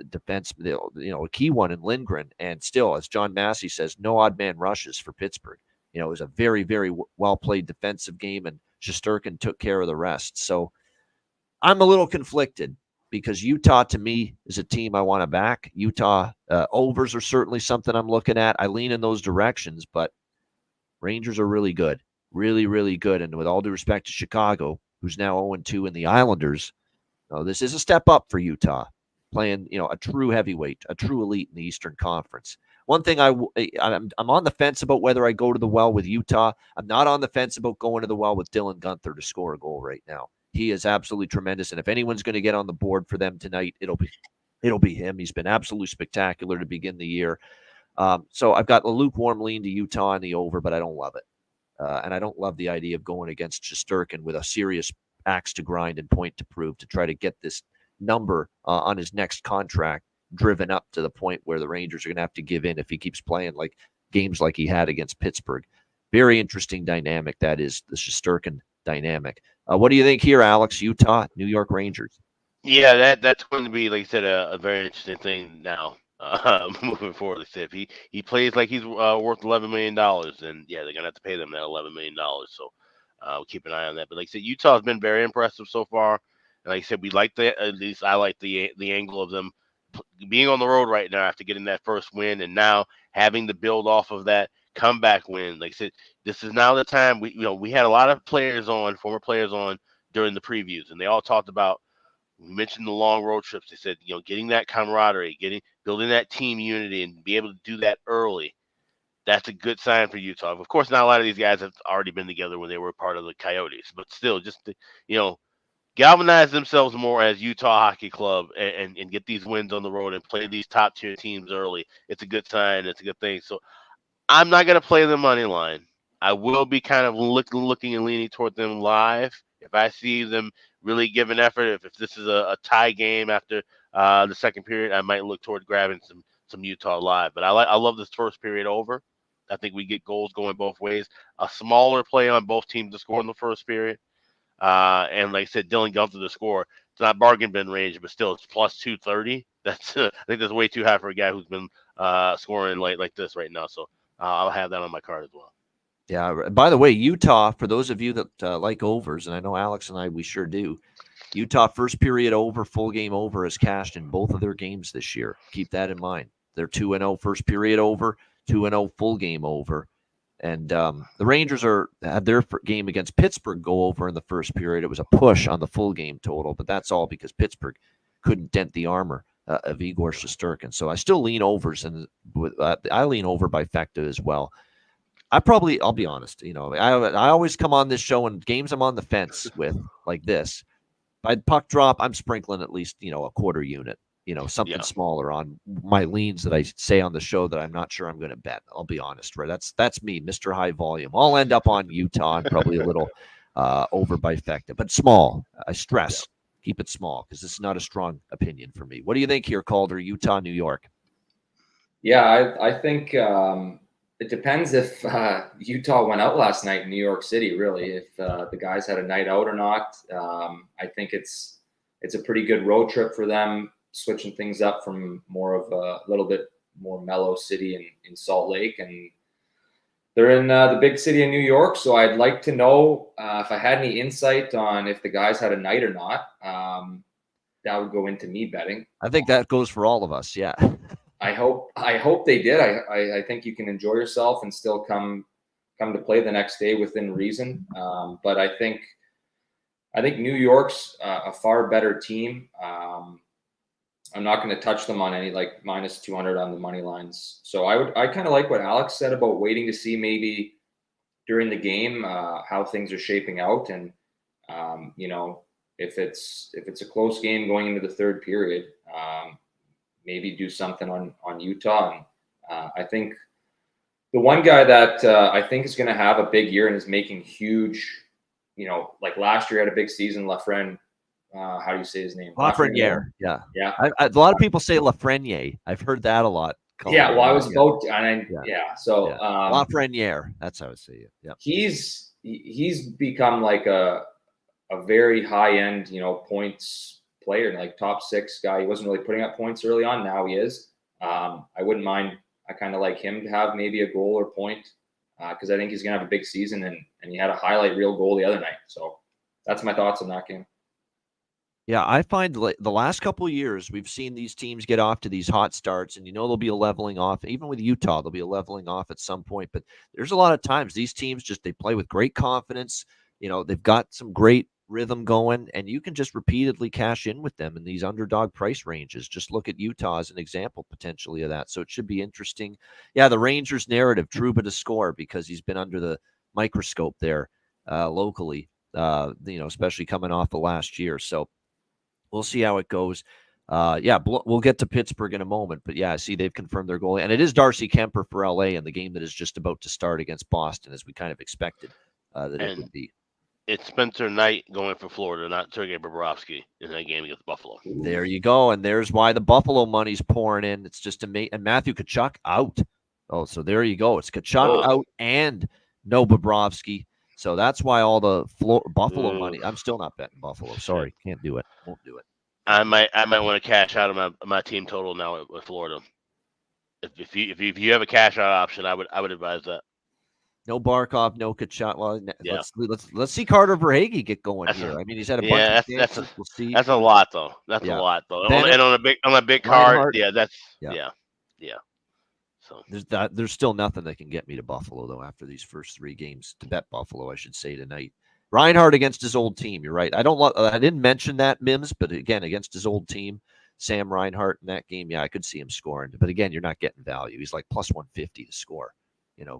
defense, a key one in Lindgren. And still, as John Massey says, no odd man rushes for Pittsburgh. It was a very, very well-played defensive game, and Shesterkin took care of the rest. So I'm a little conflicted because Utah, to me, is a team I want to back. Utah overs are certainly something I'm looking at. I lean in those directions, but Rangers are really good, really, really good. And with all due respect to Chicago, who's now 0-2 in the Islanders, this is a step up for Utah, playing a true heavyweight, a true elite in the Eastern Conference. One thing I'm on the fence about whether I go to the well with Utah. I'm not on the fence about going to the well with Dylan Guenther to score a goal right now. He is absolutely tremendous, and if anyone's going to get on the board for them tonight, it'll be him. He's been absolutely spectacular to begin the year. So I've got a lukewarm lean to Utah in the over, but I don't love it, and I don't love the idea of going against Shesterkin with a serious axe to grind and point to prove to try to get this number on his next contract driven up to the point where the Rangers are going to have to give in if he keeps playing like games like he had against Pittsburgh. Very interesting dynamic that is, the Shesterkin dynamic. What do you think here, Alex? Utah, New York Rangers. Yeah, that's going to be, like you said, a very interesting thing now moving forward. Like I said, if he plays like he's worth $11 million, then yeah, they're going to have to pay them that $11 million. So we'll keep an eye on that. But like I said, Utah has been very impressive so far. And like I said, we like that. At least I like the angle of them being on the road right now after getting that first win, and now having to build off of that comeback win. Like I said, this is now the time. We had a lot of former players on during the previews, and they all talked about. We mentioned the long road trips. They said, getting that camaraderie, building that team unity, and be able to do that early. That's a good sign for Utah. Of course, not a lot of these guys have already been together when they were part of the Coyotes, but still, just to, galvanize themselves more as Utah Hockey Club and get these wins on the road and play these top tier teams early. It's a good sign. It's a good thing. So I'm not going to play the money line. I will be kind of looking and leaning toward them live. If I see them really give an effort, if this is a tie game after the second period, I might look toward grabbing some Utah live. But I love this first period over. I think we get goals going both ways. A smaller play on both teams to score in the first period. And like I said, Dylan Guenther to score. It's not bargain bin range, but still it's plus 230. That's I think that's way too high for a guy who's been scoring like this right now. So I'll have that on my card as well. Yeah. By the way, Utah, for those of you that like overs, and I know Alex and we sure do, Utah first period over, full game over is cashed in both of their games this year. Keep that in mind. They're 2-0 first period over, 2-0 full game over. And the Rangers had their game against Pittsburgh go over in the first period. It was a push on the full game total, but that's all because Pittsburgh couldn't dent the armor of Igor Shesterkin. So I still lean overs, and I lean over by Fecta as well. I'll be honest, I always come on this show and games I'm on the fence with like this. By puck drop, I'm sprinkling at least, a quarter unit. Something smaller on my leans that I say on the show that I'm not sure I'm going to bet. I'll be honest, right? That's me, Mr. High Volume. I'll end up on Utah and probably a little over by Fecta, but small. I stress, keep it small because this is not a strong opinion for me. What do you think here, Calder? Utah, New York? Yeah, I think it depends if Utah went out last night in New York City, really, if the guys had a night out or not. I think it's a pretty good road trip for them, switching things up from more of a little bit more mellow city in Salt Lake. And they're in the big city of New York. So I'd like to know if I had any insight on if the guys had a night or not. That would go into me betting. I think that goes for all of us. Yeah. I hope they did. I think you can enjoy yourself and still come to play the next day within reason. But I think New York's a far better team. I'm not going to touch them on any like minus 200 on the money lines. So I kind of like what Alex said about waiting to see maybe during the game how things are shaping out, and if it's a close game going into the third period, maybe do something on Utah. And I think the one guy that I think is going to have a big year and is making huge, like last year had a big season, Lafreniere. How do you say his name? Lafreniere. Yeah. Yeah. A lot of people say Lafreniere. I've heard that a lot. Yeah. Well, I was about, So Lafreniere. That's how I say it. Yeah. He's become like a very high end, points player, like top 6 guy. He wasn't really putting up points early on. Now he is. I wouldn't mind. I kind of like him to have maybe a goal or point because I think he's going to have a big season, and he had a highlight reel goal the other night. So that's my thoughts on that game. Yeah, I find the last couple of years we've seen these teams get off to these hot starts, and there'll be a leveling off. Even with Utah, there'll be a leveling off at some point. But there's a lot of times these teams they play with great confidence. They've got some great rhythm going, and you can just repeatedly cash in with them in these underdog price ranges. Just look at Utah as an example potentially of that. So it should be interesting. Yeah, the Rangers narrative, Trouba to score because he's been under the microscope there locally, especially coming off the last year. So we'll see how it goes. We'll get to Pittsburgh in a moment, but I see they've confirmed their goalie, and it is Darcy Kemper for LA in the game that is just about to start against Boston, as we kind of expected it would be. It's Spencer Knight going for Florida, not Sergei Bobrovsky in that game against Buffalo. There you go, and there's why the Buffalo money's pouring in. It's just amazing. And Matthew Tkachuk out. Oh, so there you go. It's Tkachuk out and no Bobrovsky. So that's why all the Buffalo money. I'm still not betting Buffalo. Sorry, can't do it. Won't do it. I might want to cash out of my team total now with Florida. If you have a cash out option, I would advise that. No Barkov, no Tkachuk. Well, let's see Carter Verhaeghe get going here. I mean, he's had a bunch of chances. We'll see. That's a lot though. That's a lot though. And on a big card, So there's still nothing that can get me to Buffalo though after these first 3 games to bet Buffalo. I should say tonight. Reinhart against his old team. You're right. I didn't mention that, Mims, but again against his old team, Sam Reinhart in that game. Yeah, I could see him scoring, but again, you're not getting value. He's like plus 150 to score.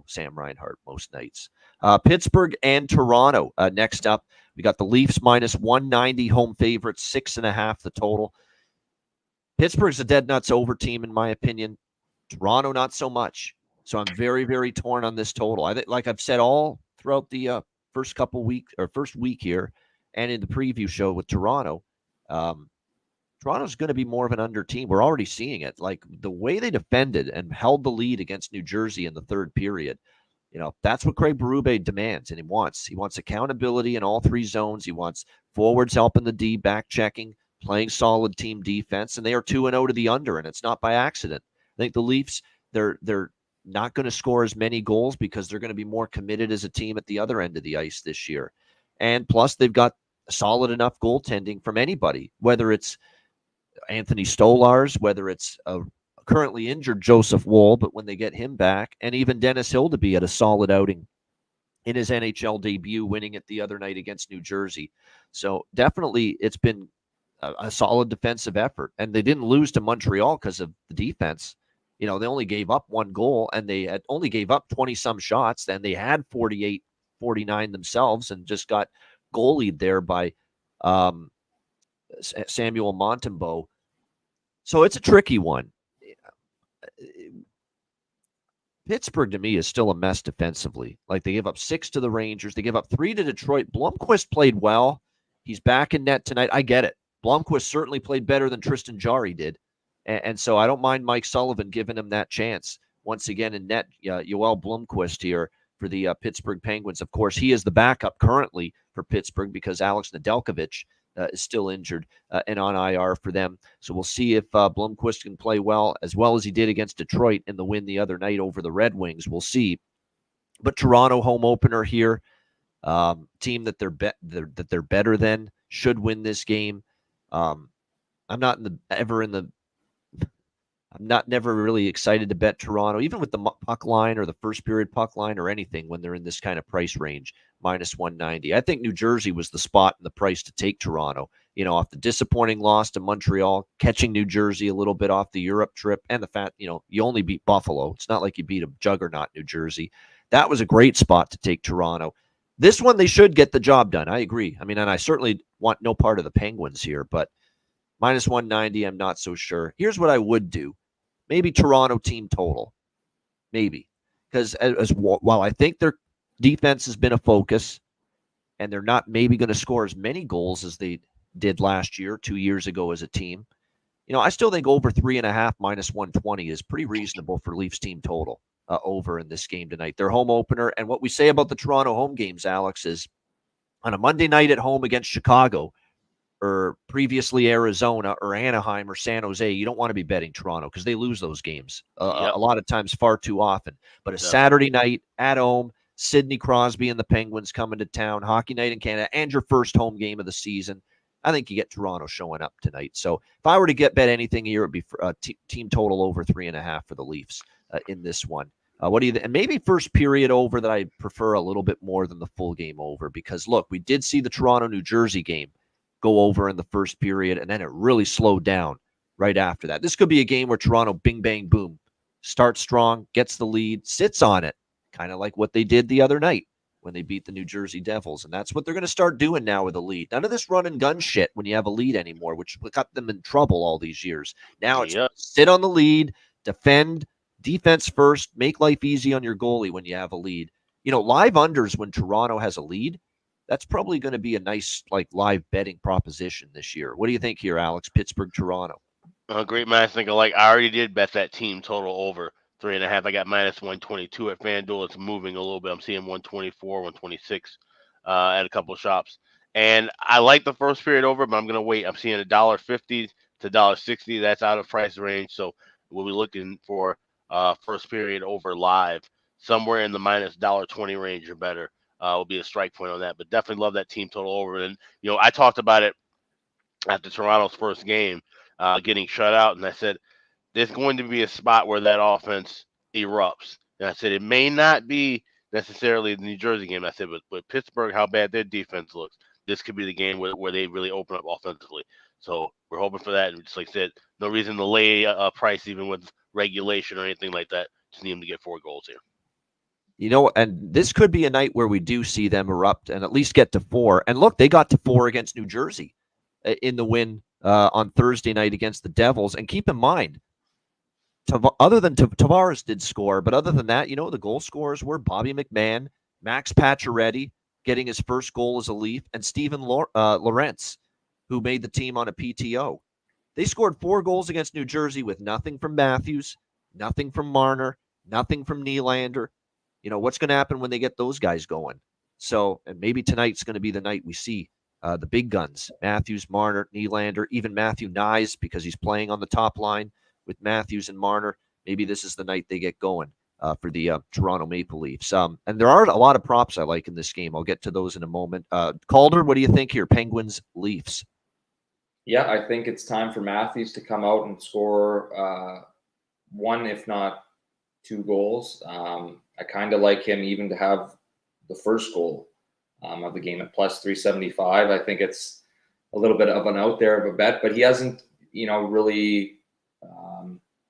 Sam Reinhart most nights. Pittsburgh and Toronto. Next up, we got the Leafs minus 190 home favorites, 6.5 the total. Pittsburgh's a dead nuts over team in my opinion. Toronto not so much. So I'm very, very torn on this total. I think, like I've said all throughout the first week here, and in the preview show with Toronto. Toronto's going to be more of an under team. We're already seeing it. Like the way they defended and held the lead against New Jersey in the third period. That's what Craig Berube demands and he wants. He wants accountability in all 3 zones. He wants forwards helping the D, back checking, playing solid team defense, and they are 2-0 to the under, and it's not by accident. I think the Leafs, they're not going to score as many goals because they're going to be more committed as a team at the other end of the ice this year. And plus, they've got solid enough goaltending from anybody, whether it's Anthony Stolarz, whether it's a currently injured Joseph Woll, but when they get him back, and even Dennis Hildeby had a solid outing in his NHL debut, winning it the other night against New Jersey. So definitely it's been a solid defensive effort, and they didn't lose to Montreal because of the defense. They only gave up 1 goal, and they had only gave up 20-some shots, and they had 48, 49 themselves, and just got goalied there by Samuel Montembeault. So it's a tricky one. Pittsburgh, to me, is still a mess defensively. Like, they give up 6 to the Rangers. They give up 3 to Detroit. Blomqvist played well. He's back in net tonight. I get it. Blomqvist certainly played better than Tristan Jarry did. And so I don't mind Mike Sullivan giving him that chance. Once again in net, Yoel Blomqvist here for the Pittsburgh Penguins. Of course, he is the backup currently for Pittsburgh because Alex Nedeljkovic is still injured and on IR for them. So we'll see if Blomqvist can play well as he did against Detroit in the win the other night over the Red Wings. We'll see. But Toronto home opener here, team that they're better than, should win this game. I'm never really excited to bet Toronto, even with the puck line or the first period puck line or anything when they're in this kind of price range, minus 190. I think New Jersey was the spot and the price to take Toronto, off the disappointing loss to Montreal, catching New Jersey a little bit off the Europe trip, and the fact, you only beat Buffalo. It's not like you beat a juggernaut New Jersey. That was a great spot to take Toronto. This one, they should get the job done. I agree. I mean, and I certainly want no part of the Penguins here, but Minus 190, I'm not so sure. Here's what I would do. Maybe Toronto team total. Maybe. Because while I think their defense has been a focus, and they're not maybe going to score as many goals as they did last year, 2 years ago as a team, I still think over 3.5 minus 120 is pretty reasonable for Leafs team total over in this game tonight. Their home opener. And what we say about the Toronto home games, Alex, is on a Monday night at home against Chicago, or previously Arizona or Anaheim or San Jose, you don't want to be betting Toronto because they lose those games a lot of times far too often. But a Saturday night at home, Sidney Crosby and the Penguins coming to town, hockey night in Canada, and your first home game of the season, I think you get Toronto showing up tonight. So if I were to bet anything here, it would be team total over 3.5 for the Leafs in this one. What do you and maybe first period over that I prefer a little bit more than the full game over, because look, we did see the Toronto New Jersey game go over in the first period, and then it really slowed down right after that. This could be a game where Toronto, bing, bang, boom, starts strong, gets the lead, sits on it, kind of like what they did the other night when they beat the New Jersey Devils. And that's what they're going to start doing now with a lead. None of this run and gun shit when you have a lead anymore, which got them in trouble all these years. Now it's sit on the lead, defense first, make life easy on your goalie when you have a lead. Live unders when Toronto has a lead, that's probably going to be a nice live betting proposition this year. What do you think here, Alex? Pittsburgh, Toronto. Great match. I already did bet that team total over 3.5. I got minus 122 at FanDuel. It's moving a little bit. I'm seeing 124, 126 at a couple of shops. And I like the first period over, but I'm going to wait. I'm seeing $1.50 to $1.60. That's out of price range. So we'll be looking for first period over live, somewhere in the minus $1.20 range or better. Will be a strike point on that, but definitely love that team total over. And I talked about it after Toronto's first game, getting shut out, and I said there's going to be a spot where that offense erupts. And I said it may not be necessarily the New Jersey game. I said, but Pittsburgh, how bad their defense looks, this could be the game where they really open up offensively. So we're hoping for that. And just like I said, no reason to lay a price even with regulation or anything like that. Just need them to get 4 goals here. And this could be a night where we do see them erupt and at least get to 4. And look, they got to 4 against New Jersey in the win on Thursday night against the Devils. And keep in mind, other than Tavares did score, but other than that, the goal scorers were Bobby McMahon, Max Pacioretty getting his first goal as a Leaf, and Steven Lorentz, who made the team on a PTO. They scored 4 goals against New Jersey with nothing from Matthews, nothing from Marner, nothing from Nylander. What's going to happen when they get those guys going? So, and maybe tonight's going to be the night we see the big guns, Matthews, Marner, Nylander, even Matthew Nyes, because he's playing on the top line with Matthews and Marner. Maybe this is the night they get going for the Toronto Maple Leafs. And there are a lot of props I like in this game. I'll get to those in a moment. Calder, what do you think here? Penguins, Leafs. Yeah, I think it's time for Matthews to come out and score 1, if not 2 goals. I kind of like him even to have the first goal of the game at plus 375. I think it's a little bit of an out there of a bet, but he hasn't, really,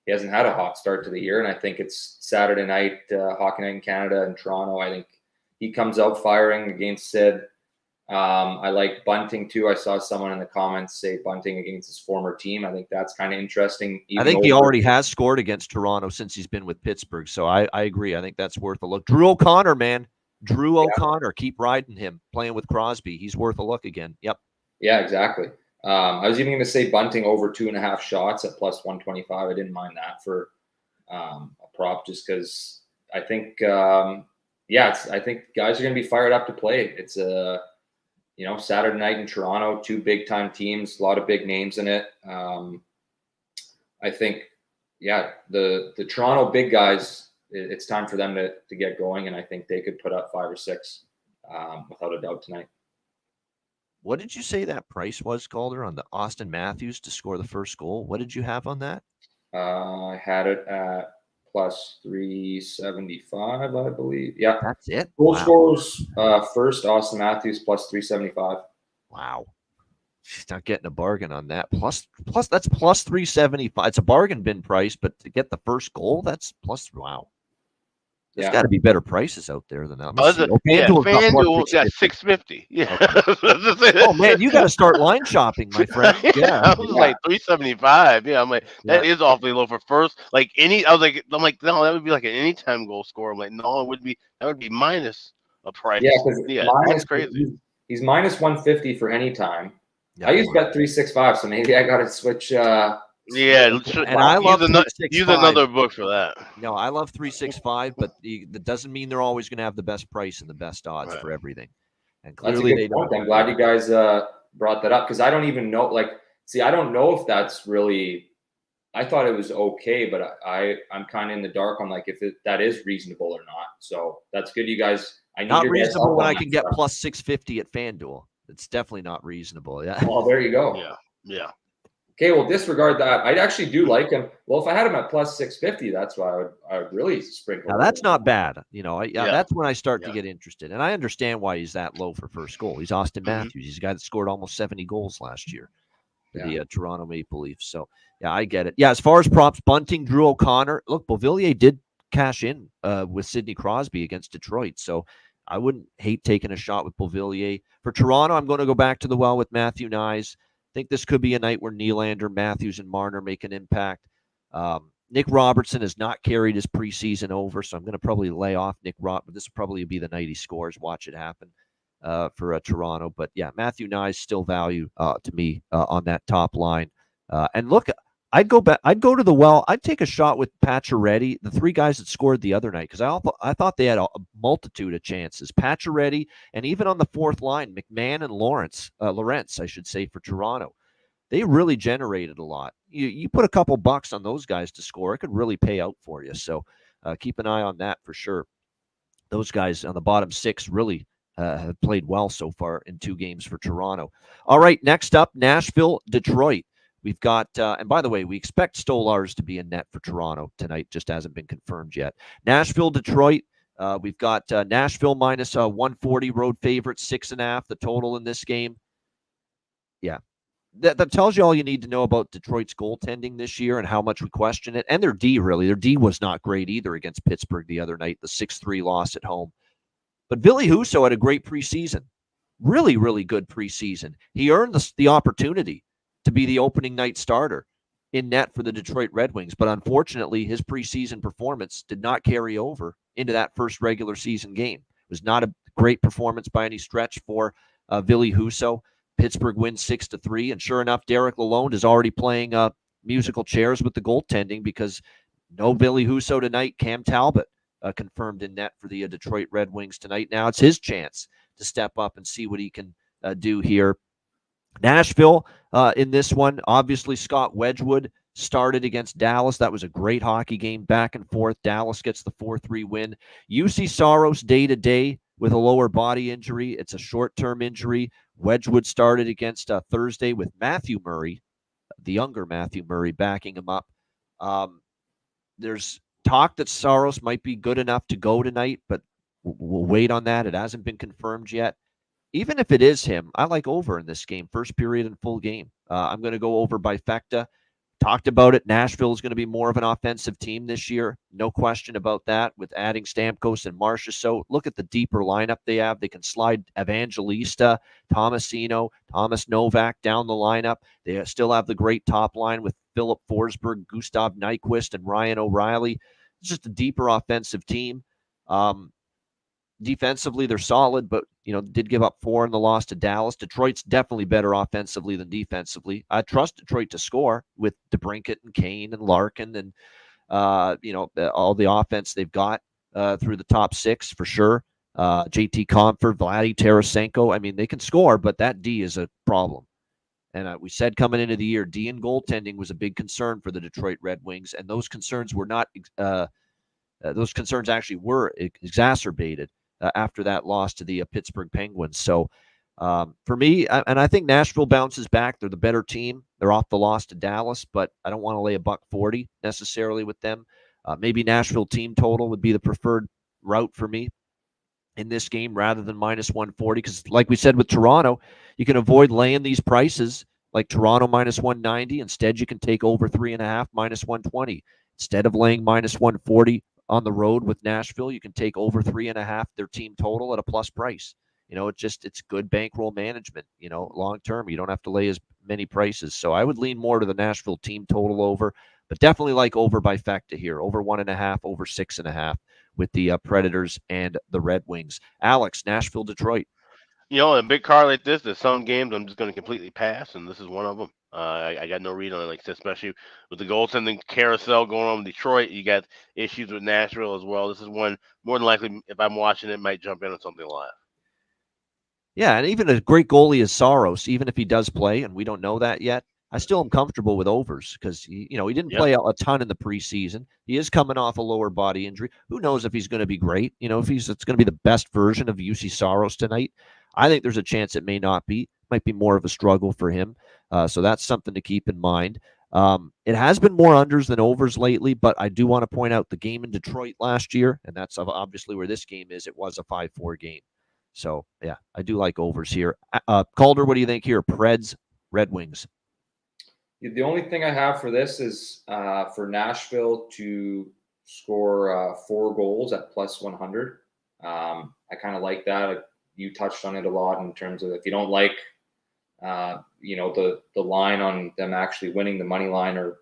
he hasn't had a hot start to the year. And I think it's Saturday night, hockey night in Canada and Toronto. I think he comes out firing against Sid. I like Bunting too. I saw someone in the comments say Bunting against his former team. I think that's kind of interesting. I think he already has scored against Toronto since he's been with Pittsburgh. So I agree. I think that's worth a look. Drew O'Connor, man. Drew O'Connor. Keep riding him. Playing with Crosby. He's worth a look again. Yep. Yeah, exactly. I was even going to say Bunting over 2.5 shots at plus 125. I didn't mind that for a prop just because I think, I think guys are going to be fired up to play. It's a Saturday night in Toronto, 2 big-time teams, a lot of big names in it. I think, the Toronto big guys, it's time for them to get going, and I think they could put up 5 or 6 without a doubt tonight. What did you say that price was, Calder, on the Austin Matthews to score the first goal? What did you have on that? I had it at plus 375, I believe. Yeah. That's it? Goal scorers first, Austin Matthews, plus 375. Wow. She's not getting a bargain on that. Plus that's plus 375. It's a bargain bin price, but to get the first goal, that's plus, wow. There's got to be better prices out there than that. FanDuel's got $650. Yeah. Okay. Oh man, you got to start line shopping, my friend. Yeah, I was like $375. Yeah, I'm like that is awfully low for first. Like I'm like no, that would be like an anytime goal scorer. I'm like no, that would be minus a price. Yeah, that's crazy. He's minus 150 for anytime. I use bet 365, so maybe I got to switch. And I love use another book for that. No, I love 365, but that doesn't mean they're always going to have the best price and the best odds for everything. And clearly they don't. I'm glad you guys brought that up because I don't even know. I don't know if that's really. I thought it was okay, but I'm kind of in the dark on if that is reasonable or not. So that's good, you guys. Not reasonable when I can get plus 650 at FanDuel. It's definitely not reasonable. Yeah. Well, there you go. Yeah. Okay, well, disregard that. I actually do like him. Well, if I had him at plus 650, that's why I would really sprinkle. Now that's not bad. That's when I start to get interested, and I understand why he's that low for first goal. He's Austin Matthews. He's a guy that scored almost 70 goals last year for the Toronto Maple Leafs. So yeah, I get it. Yeah, as far as props, Bunting, Drew O'Connor. Look, Beauvillier did cash in with Sidney Crosby against Detroit, so I wouldn't hate taking a shot with Beauvillier. For Toronto, I'm going to go back to the well with Matthew Nyes. I think this could be a night where Nylander, Matthews, and Marner make an impact. Nick Robertson has not carried his preseason over, so I'm going to probably lay off Nick Robertson. This will probably be the night he scores. Watch it happen for Toronto. But yeah, Matthew Nyes still value to me on that top line. And look, I'd go back. I'd go to the well. I'd take a shot with Pacioretty, the three guys that scored the other night, because I thought they had a multitude of chances. Pacioretty, and even on the fourth line, McMahon and Lawrence, I should say, for Toronto. They really generated a lot. You put a couple bucks on those guys to score, it could really pay out for you. So keep an eye on that for sure. Those guys on the bottom six really have played well so far in 2 games for Toronto. All right, next up, Nashville, Detroit. We've got, and by the way, we expect Stolarz to be in net for Toronto tonight. Just hasn't been confirmed yet. Nashville, Detroit. We've got Nashville minus 140 road favorite, 6.5. The total in this game. Yeah, that tells you all you need to know about Detroit's goaltending this year and how much we question it. And their D, really. Their D was not great either against Pittsburgh the other night, the 6-3 loss at home. But Ville Husso had a great preseason. Really, really good preseason. He earned the opportunity to be the opening night starter in net for the Detroit Red Wings. But unfortunately, his preseason performance did not carry over into that first regular season game. It was not a great performance by any stretch for Ville Husso. Pittsburgh wins 6-3. And sure enough, Derek Lalonde is already playing musical chairs with the goaltending because no Ville Husso tonight. Cam Talbot confirmed in net for the Detroit Red Wings tonight. Now it's his chance to step up and see what he can do here. Nashville in this one, obviously Scott Wedgwood started against Dallas. That was a great hockey game, back and forth. Dallas gets the 4-3 win. UC Saros day-to-day with a lower body injury. It's a short-term injury. Wedgwood started against Thursday with Matthew Murray, the younger Matthew Murray, backing him up. There's talk that Saros might be good enough to go tonight, but we'll wait on that. It hasn't been confirmed yet. Even if it is him, I like over in this game, first period and full game. I'm going to go over by Fecta. Talked about it. Nashville is going to be more of an offensive team this year. No question about that with adding Stamkos and Marcia. So look at the deeper lineup they have. They can slide Evangelista, Tomasino, Thomas Novak down the lineup. They still have the great top line with Philip Forsberg, Gustav Nyquist, and Ryan O'Reilly. It's just a deeper offensive team. Defensively, they're solid, but did give up 4 in the loss to Dallas. Detroit's definitely better offensively than defensively. I trust Detroit to score with DeBrincat and Kane and Larkin and all the offense they've got through the top 6 for sure. JT Compher, Vladdy Tarasenko. I mean, they can score, but that D is a problem. And we said coming into the year, D and goaltending was a big concern for the Detroit Red Wings, and those concerns were not. Those concerns actually were exacerbated after that loss to the Pittsburgh Penguins. So for me, and I think Nashville bounces back. They're the better team. They're off the loss to Dallas, but I don't want to lay $140 necessarily with them. Maybe Nashville team total would be the preferred route for me in this game rather than minus 140. Because like we said with Toronto, you can avoid laying these prices like Toronto minus 190. Instead, you can take over 3.5 minus 120. Instead of laying minus 140, on the road with Nashville. You can take over 3.5 their team total at a plus price. It's good bankroll management, long term. You don't have to lay as many prices. So I would lean more to the Nashville team total over, but definitely like over by Fecta here, over 1.5, over 6.5 with the Predators and the Red Wings. Alex, Nashville, Detroit. In a big car like this, there's some games I'm just going to completely pass, and this is one of them. I got no read on it, like I said, especially with the goaltending carousel going on in Detroit. You got issues with Nashville as well. This is one, more than likely, if I'm watching it, might jump in on something live. Yeah, and even a great goalie as Saros, even if he does play, and we don't know that yet, I still am comfortable with overs because he didn't play a ton in the preseason. He is coming off a lower body injury. Who knows if he's going to be great? If it's going to be the best version of UC Saros tonight. I think there's a chance it may not be. Might be more of a struggle for him. So that's something to keep in mind. It has been more unders than overs lately, but I do want to point out the game in Detroit last year, and that's obviously where this game is. It was a 5-4 game. So, yeah, I do like overs here. Calder, what do you think here? Preds, Red Wings. The only thing I have for this is for Nashville to score 4 goals at plus 100. I kind of like that. You touched on it a lot in terms of if you don't like, the line on them actually winning, the money line or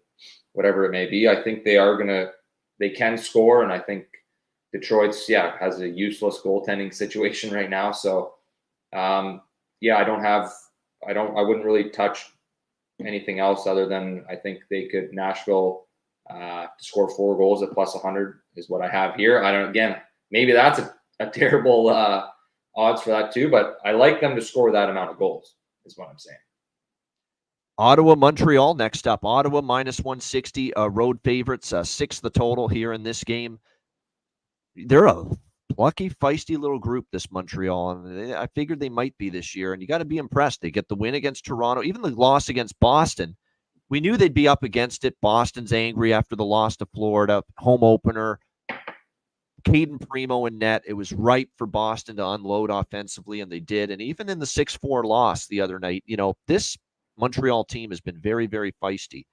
whatever it may be. I think they can score, and I think Detroit's has a useless goaltending situation right now. So I wouldn't really touch anything else other than I think they could Nashville score 4 goals at plus 100 is what I have here. Maybe that's a terrible odds for that too, but I like them to score that amount of goals is what I'm saying. Ottawa, Montreal next up. Ottawa minus 160, road favorites, 6 the total here in this game. They're a plucky, feisty little group, this Montreal, and I figured they might be this year, and you got to be impressed. They get the win against Toronto, even the loss against Boston. We knew they'd be up against it. Boston's angry after the loss to Florida, home opener. Caden Primo in net. It was ripe for Boston to unload offensively, and they did. And even in the 6-4 loss the other night, this Montreal team has been very, very feisty.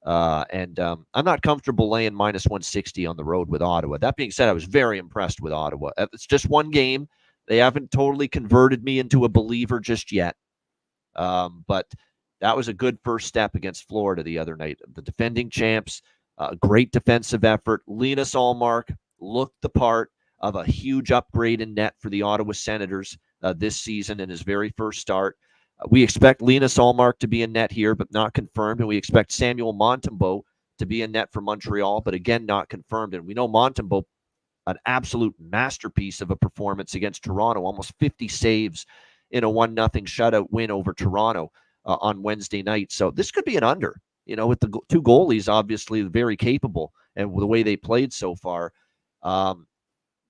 And I'm not comfortable laying minus 160 on the road with Ottawa. That being said, I was very impressed with Ottawa. It's just one game. They haven't totally converted me into a believer just yet. But that was a good first step against Florida the other night. The defending champs, great defensive effort. Linus Ullmark looked the part of a huge upgrade in net for the Ottawa Senators this season in his very first start. We expect Linus Ullmark to be in net here, but not confirmed. And we expect Samuel Montembeault to be in net for Montreal, but again, not confirmed. And we know Montembeault, an absolute masterpiece of a performance against Toronto, almost 50 saves in a 1-0 shutout win over Toronto on Wednesday night. So this could be an under, with the 2 goalies, obviously very capable and the way they played so far.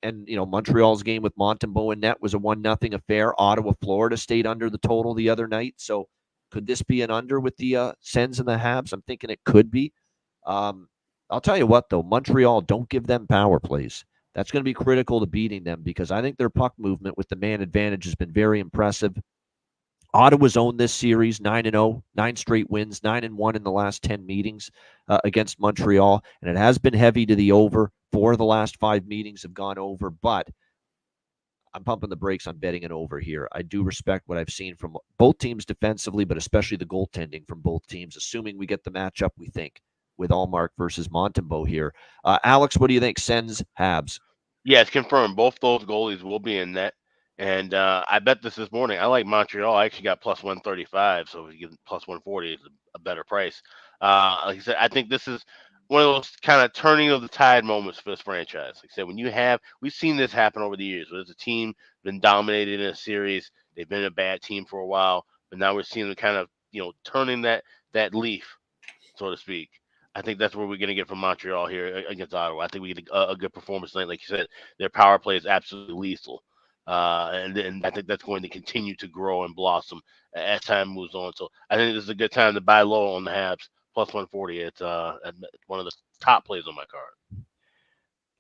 And Montreal's game with Montembeault in net was a 1-0 affair. Ottawa, Florida stayed under the total the other night. So could this be an under with the Sens and the Habs? I'm thinking it could be. I'll tell you what, though, Montreal, don't give them power plays. That's going to be critical to beating them because I think their puck movement with the man advantage has been very impressive. Ottawa's owned this series 9-0, 9 straight wins, 9-1 in the last 10 meetings against Montreal. And it has been heavy to the over. 4 of the last 5 meetings have gone over, but I'm pumping the brakes on betting it over here. I do respect what I've seen from both teams defensively, but especially the goaltending from both teams, assuming we get the matchup we think with Ullmark versus Montembeault here. Alex, what do you think? Sens, Habs? Yeah, it's confirmed. Both those goalies will be in net. And I bet this morning. I like Montreal. I actually got plus 135. So if you get plus 140, it's a better price. Like I said, I think this is one of those kind of turning of the tide moments for this franchise. Like I said, we've seen this happen over the years. Where there's a team been dominated in a series. They've been a bad team for a while, but now we're seeing them kind of, turning that leaf, so to speak. I think that's where we're going to get from Montreal here against Ottawa. I think we get a good performance tonight. Like you said, their power play is absolutely lethal. And I think that's going to continue to grow and blossom as time moves on. So I think this is a good time to buy low on the Habs. Plus 140. It's one of the top plays on my card.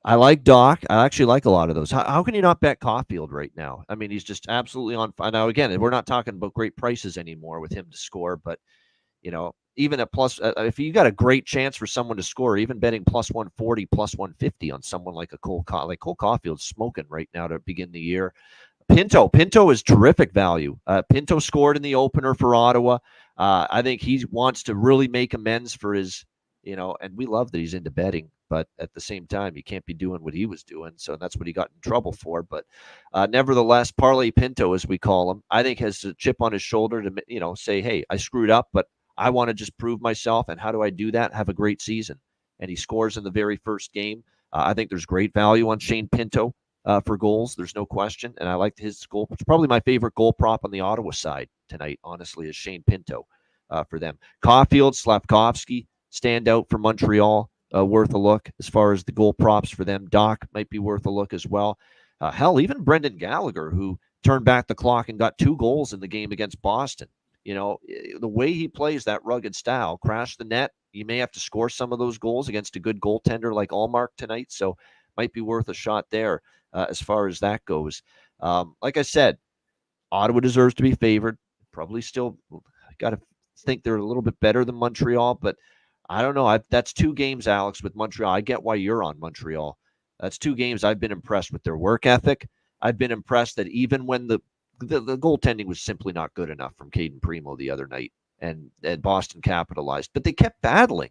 I like Doc. I actually like a lot of those. How can you not bet Caulfield right now? I mean, he's just absolutely on fire. Now, again, we're not talking about great prices anymore with him to score, but, even at plus, if you got a great chance for someone to score, even betting plus 140, plus 150 on someone like a Cole Caulfield's smoking right now to begin the year. Pinto is terrific value. Pinto scored in the opener for Ottawa. I think he wants to really make amends for his, and we love that he's into betting, but at the same time, you can't be doing what he was doing. So that's what he got in trouble for. But nevertheless, Parlay Pinto, as we call him, I think has a chip on his shoulder to, say, hey, I screwed up, but I want to just prove myself. And how do I do that? Have a great season. And he scores in the very first game. I think there's great value on Shane Pinto for goals. There's no question. And I liked his goal. It's probably my favorite goal prop on the Ottawa side tonight, honestly, is Shane Pinto for them. Caulfield, Slafkovsky stand out for Montreal, worth a look as far as the goal props for them. Doc might be worth a look as well. Hell, even Brendan Gallagher, who turned back the clock and got 2 goals in the game against Boston. The way he plays that rugged style, crash the net, you may have to score some of those goals against a good goaltender like Allmark tonight. So might be worth a shot there as far as that goes. Like I said, Ottawa deserves to be favored. Probably still got to think they're a little bit better than Montreal, but I don't know. That's 2 games, Alex, with Montreal. I get why you're on Montreal. That's 2 games I've been impressed with their work ethic. I've been impressed that even when the goaltending was simply not good enough from Caden Primo the other night, and Boston capitalized. But they kept battling.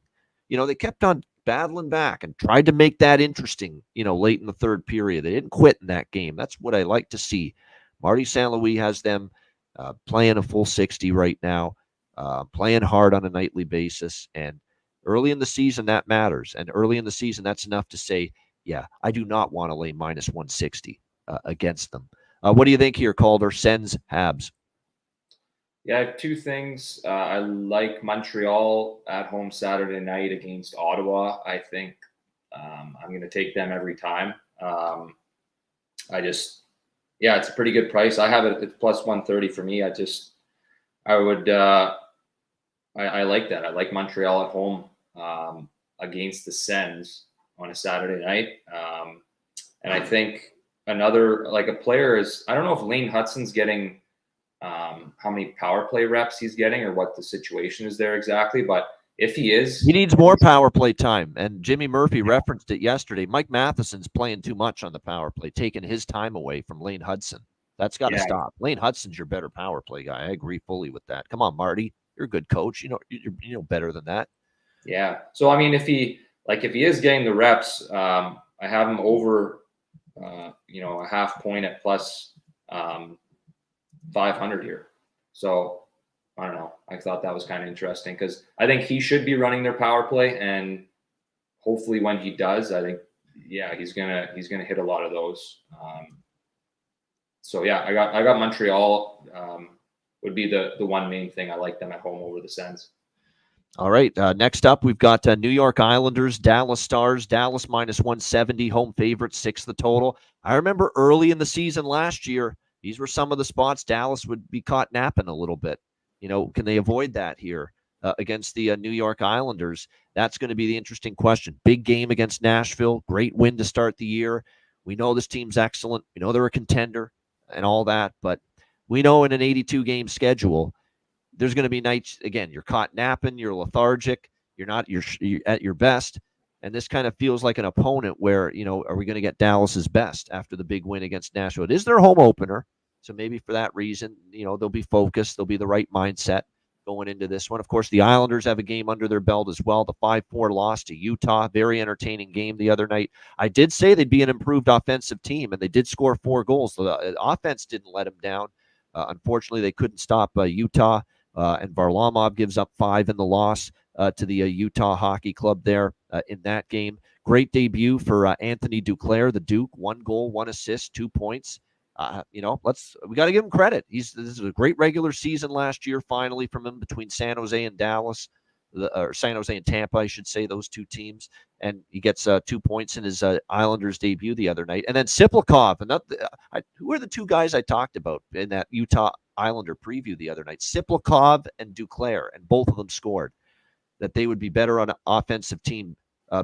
They kept on battling back and tried to make that interesting, late in the third period. They didn't quit in that game. That's what I like to see. Marty St. Louis has them playing a full 60 right now, playing hard on a nightly basis. And early in the season, that matters. And early in the season, that's enough to say, yeah, I do not want to lay minus 160 against them. What do you think here, Calder? Sens, Habs. Yeah, I have 2 things. I like Montreal at home Saturday night against Ottawa. I think I'm going to take them every time. It's a pretty good price. I have it at plus 130 for me. I like that. I like Montreal at home against the Sens on a Saturday night. And I think another, like a player is, I don't know if Lane Hutson's getting how many power play reps he's getting or what the situation is there exactly. But if he is, he needs more power play time. And Jimmy Murphy referenced it yesterday. Mike Matheson's playing too much on the power play, taking his time away from Lane Hudson. That's got to stop. Lane Hudson's your better power play guy. I agree fully with that. Come on, Marty, you're a good coach. You know better than that. Yeah. So I mean, if he is getting the reps, I have him over, a half point at plus 500 here. So I don't know. I thought that was kind of interesting because I think he should be running their power play, and hopefully when he does, I think he's gonna hit a lot of those. I got Montreal. Would be the one main thing. I like them at home over the Sens. All right. Next up, we've got New York Islanders, Dallas Stars. Dallas minus 170, home favorite, 6 the total. I remember early in the season last year, these were some of the spots Dallas would be caught napping a little bit. Can they avoid that here against the New York Islanders? That's going to be the interesting question. Big game against Nashville. Great win to start the year. We know this team's excellent. We know they're a contender and all that, but we know in an 82-game schedule, there's going to be nights, again, you're caught napping, you're lethargic, you're at your best. And this kind of feels like an opponent where, are we going to get Dallas's best after the big win against Nashville? It is their home opener. So maybe for that reason, they'll be focused. They'll be the right mindset going into this one. Of course, the Islanders have a game under their belt as well. The 5-4 loss to Utah, very entertaining game the other night. I did say they'd be an improved offensive team, and they did score 4 goals. So the offense didn't let them down. Unfortunately, they couldn't stop Utah. And Varlamov gives up 5 in the loss to the Utah Hockey Club there in that game. Great debut for Anthony Duclair, the Duke. 1 goal, 1 assist, 2 points. We got to give him credit. This is a great regular season last year, finally, from him between San Jose and Dallas, or San Jose and Tampa, I should say, those 2 teams. And he gets 2 points in his Islanders debut the other night. And then Siplakov, who are the 2 guys I talked about in that Utah Islander preview the other night? Siplakov and Duclair, and both of them scored. That they would be better on an offensive team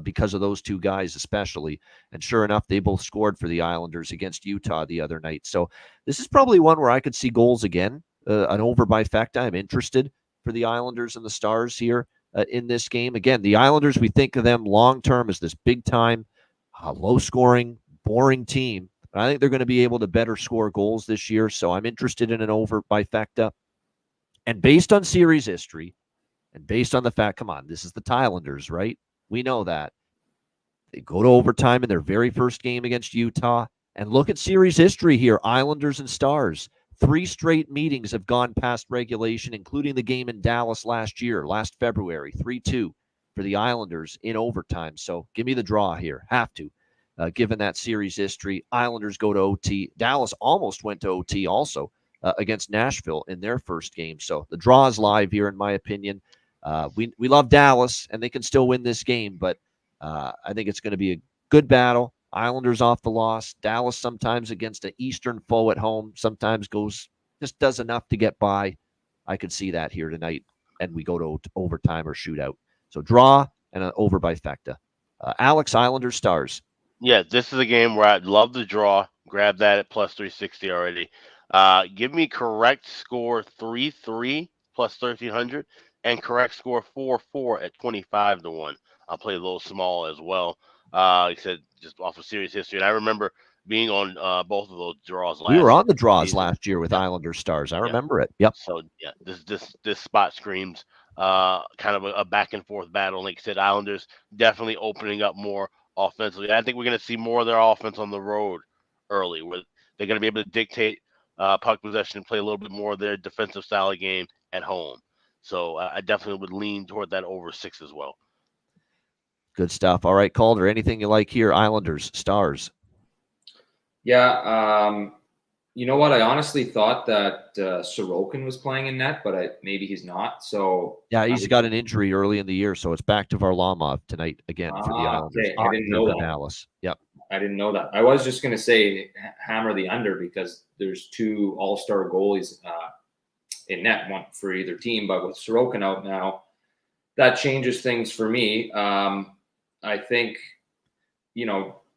because of those 2 guys especially. And sure enough, they both scored for the Islanders against Utah the other night. So this is probably one where I could see goals again, an over by Fecta. I'm interested. for the Islanders and the Stars here in this game. Again, the Islanders, we think of them long-term as this big-time, low-scoring, boring team. But I think they're going to be able to better score goals this year, so I'm interested in an over by Fecta. And based on series history, and based on the fact, come on, this is the Islanders, right? We know that. They go to overtime in their very first game against Utah. And look at series history here, Islanders and Stars. 3 straight meetings have gone past regulation, including the game in Dallas last February, 3-2 for the Islanders in overtime. So give me the draw here. Have to, given that series history. Islanders go to OT. Dallas almost went to OT also against Nashville in their first game. So the draw is live here, in my opinion. We love Dallas, and they can still win this game, but I think it's going to be a good battle. Islanders off the loss. Dallas sometimes against an Eastern foe at home sometimes just does enough to get by. I could see that here tonight, and we go to overtime or shootout. So draw and an over by Fecta. Alex, Islanders, Stars. Yeah, this is a game where I'd love to draw. Grab that at plus 360 already. Give me correct score 3-3 plus 1,300 and correct score 4-4 at 25-1. I'll play a little small as well. Like I said, just off of series history. And I remember being on both of those draws last year. We were on the draws last year with Islanders Stars. I remember it. Yep. So, yeah, this spot screams kind of a back and forth battle. Like I said, Islanders definitely opening up more offensively. I think we're going to see more of their offense on the road early, where they're going to be able to dictate puck possession and play a little bit more of their defensive style of game at home. So I definitely would lean toward that over 6 as well. Good stuff. All right, Calder, anything you like here? Islanders, Stars. Yeah, you know what? I honestly thought that Sorokin was playing in net, but maybe he's not. So yeah, he's got an injury early in the year, so it's back to Varlamov tonight again for the Islanders. Okay. I didn't know that. Dallas. Yep. I didn't know that. I was just going to say hammer the under because there's 2 all-star goalies in net, one for either team. But with Sorokin out now, that changes things for me. I think,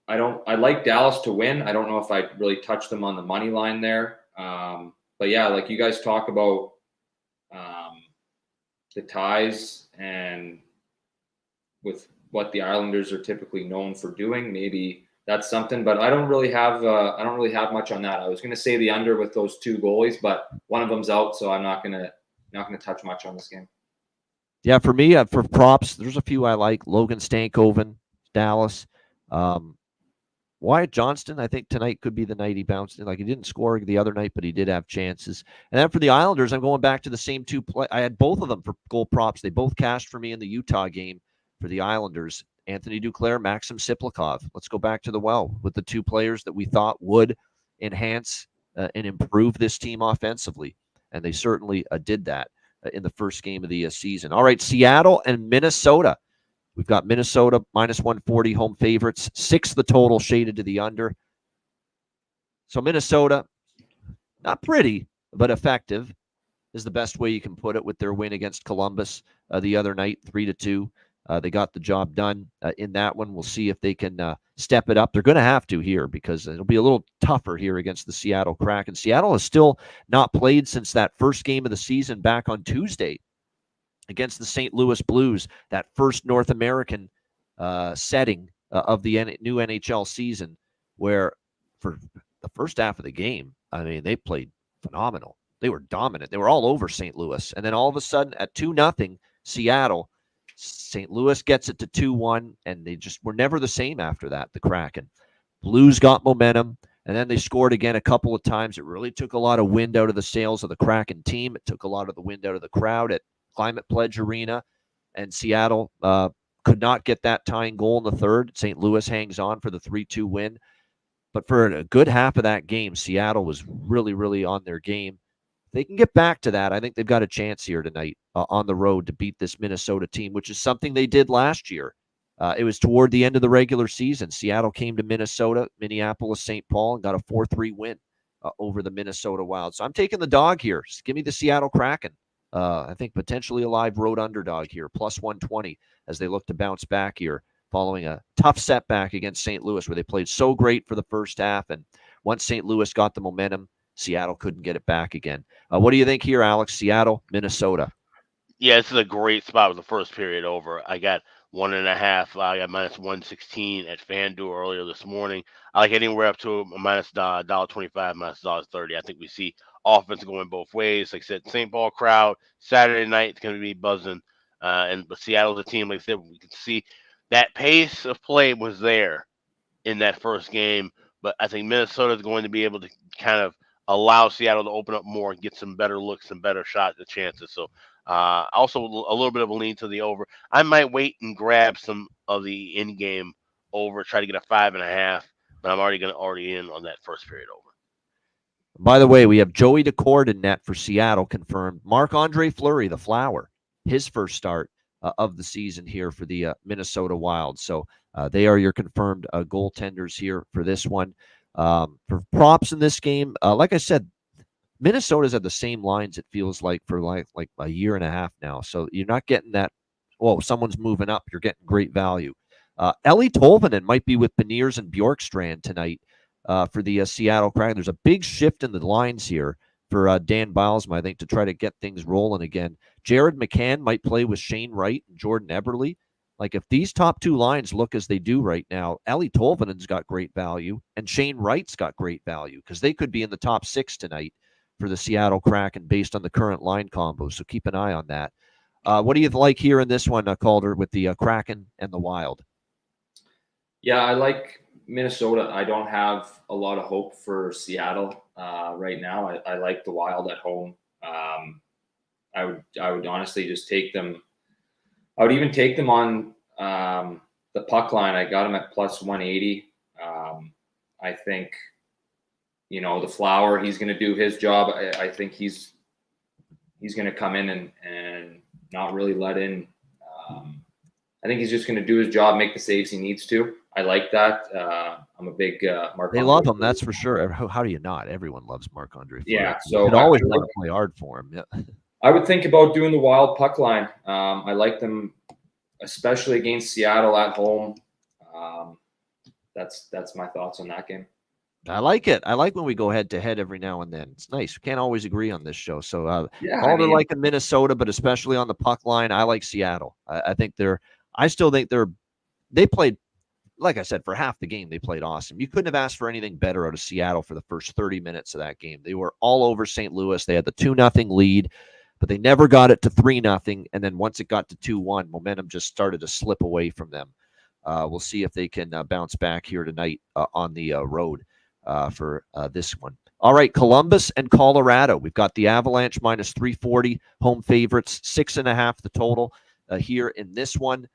I like Dallas to win. I don't know if I really touch them on the money line there. But yeah, like you guys talk about the ties and with what the Islanders are typically known for doing, maybe that's something, but I don't really have much on that. I was going to say the under with those 2 goalies, but one of them's out. So I'm not going to touch much on this game. Yeah, for me, for props, there's a few I like. Logan Stankoven, Dallas. Wyatt Johnston, I think tonight could be the night he bounced in. Like, he didn't score the other night, but he did have chances. And then for the Islanders, I'm going back to the same 2 play. I had both of them for goal props. They both cashed for me in the Utah game for the Islanders. Anthony Duclair, Maxim Siplikov. Let's go back to the well with the 2 players that we thought would enhance and improve this team offensively. And they certainly did that in the first game of the season. All right, Seattle and Minnesota. We've got Minnesota minus 140 home favorites. 6 the total, shaded to the under. So Minnesota, not pretty, but effective is the best way you can put it with their win against Columbus the other night, 3-2. They got the job done in that one. We'll see if they can step it up. They're going to have to here because it'll be a little tougher here against the Seattle Kraken. Seattle has still not played since that first game of the season back on Tuesday against the St. Louis Blues, that first North American setting of the new NHL season, where for the first half of the game, I mean, they played phenomenal. They were dominant. They were all over St. Louis. And then all of a sudden at 2-0, Seattle, St. Louis gets it to 2-1, and they just were never the same after that, the Kraken. Blues got momentum, and then they scored again a couple of times. It really took a lot of wind out of the sails of the Kraken team. It took a lot of the wind out of the crowd at Climate Pledge Arena, and Seattle could not get that tying goal in the third. St. Louis hangs on for the 3-2 win. But for a good half of that game, Seattle was really, really on their game. They can get back to that. I think they've got a chance here tonight on the road to beat this Minnesota team, which is something they did last year. It was toward the end of the regular season. Seattle came to Minnesota, Minneapolis, St. Paul, and got a 4-3 win over the Minnesota Wild. So I'm taking the dog here. Just give me the Seattle Kraken. I think potentially a live road underdog here, plus 120 as they look to bounce back here following a tough setback against St. Louis where they played so great for the first half. And once St. Louis got the momentum, Seattle couldn't get it back again. What do you think here, Alex? Seattle, Minnesota. Yeah, this is a great spot with the first period over. I got 1.5. I got minus 116 at FanDuel earlier this morning. I like anywhere up to a minus $1.25, minus $1.30. I think we see offense going both ways. Like I said, St. Paul crowd Saturday night it's going to be buzzing, but Seattle's a team. Like I said, we can see that pace of play was there in that first game, but I think Minnesota is going to be able to kind of allow Seattle to open up more and get some better looks and better shots and chances. So also a little bit of a lean to the over. I might wait and grab some of the in-game over, try to get a 5.5, but I'm already in on that first period over. By the way, we have Joey Decord in net for Seattle confirmed. Marc-Andre Fleury, the Flower, his first start of the season here for the Minnesota Wild. So they are your confirmed goaltenders here for this one. For props in this game, like I said, Minnesota's had the same lines, it feels like, for like a year and a half now. So you're not getting that, whoa, someone's moving up. You're getting great value. Ellie Tolvanen might be with Beniers and Bjorkstrand tonight for the Seattle Kraken. There's a big shift in the lines here for Dan Bilesma, I think, to try to get things rolling again. Jared McCann might play with Shane Wright and Jordan Eberle. Like, if these top two lines look as they do right now, Ellie Tolvanen's got great value, and Shane Wright's got great value because they could be in the top 6 tonight for the Seattle Kraken based on the current line combo. So keep an eye on that. What do you like here in this one, Calder, with the Kraken and the Wild? Yeah, I like Minnesota. I don't have a lot of hope for Seattle right now. I like the Wild at home. I would honestly just take them. I would even take them on the puck line. I got them at plus 180. I think, the Flower, he's going to do his job. I think he's going to come in and not really let in. I think he's just going to do his job, make the saves he needs to. I like that. I'm a big Marc. They love him, that's for sure. How do you not? Everyone loves Marc-Andre Fleury. Yeah, so you always want to play hard for him. Yeah. I would think about doing the Wild puck line. I like them, especially against Seattle at home. That's my thoughts on that game. I like it. I like when we go head to head every now and then. It's nice. We can't always agree on this show. So Calder liking Minnesota, but especially on the puck line, I like Seattle. I still think they played, like I said, for half the game, they played awesome. You couldn't have asked for anything better out of Seattle for the first 30 minutes of that game. They were all over St. Louis. They had the 2-0 lead, but they never got it to 3-0. And then once it got to 2-1, momentum just started to slip away from them. We'll see if they can bounce back here tonight on the road for this one. All right, Columbus and Colorado. We've got the Avalanche minus 340, home favorites, 6.5 the total here in this one.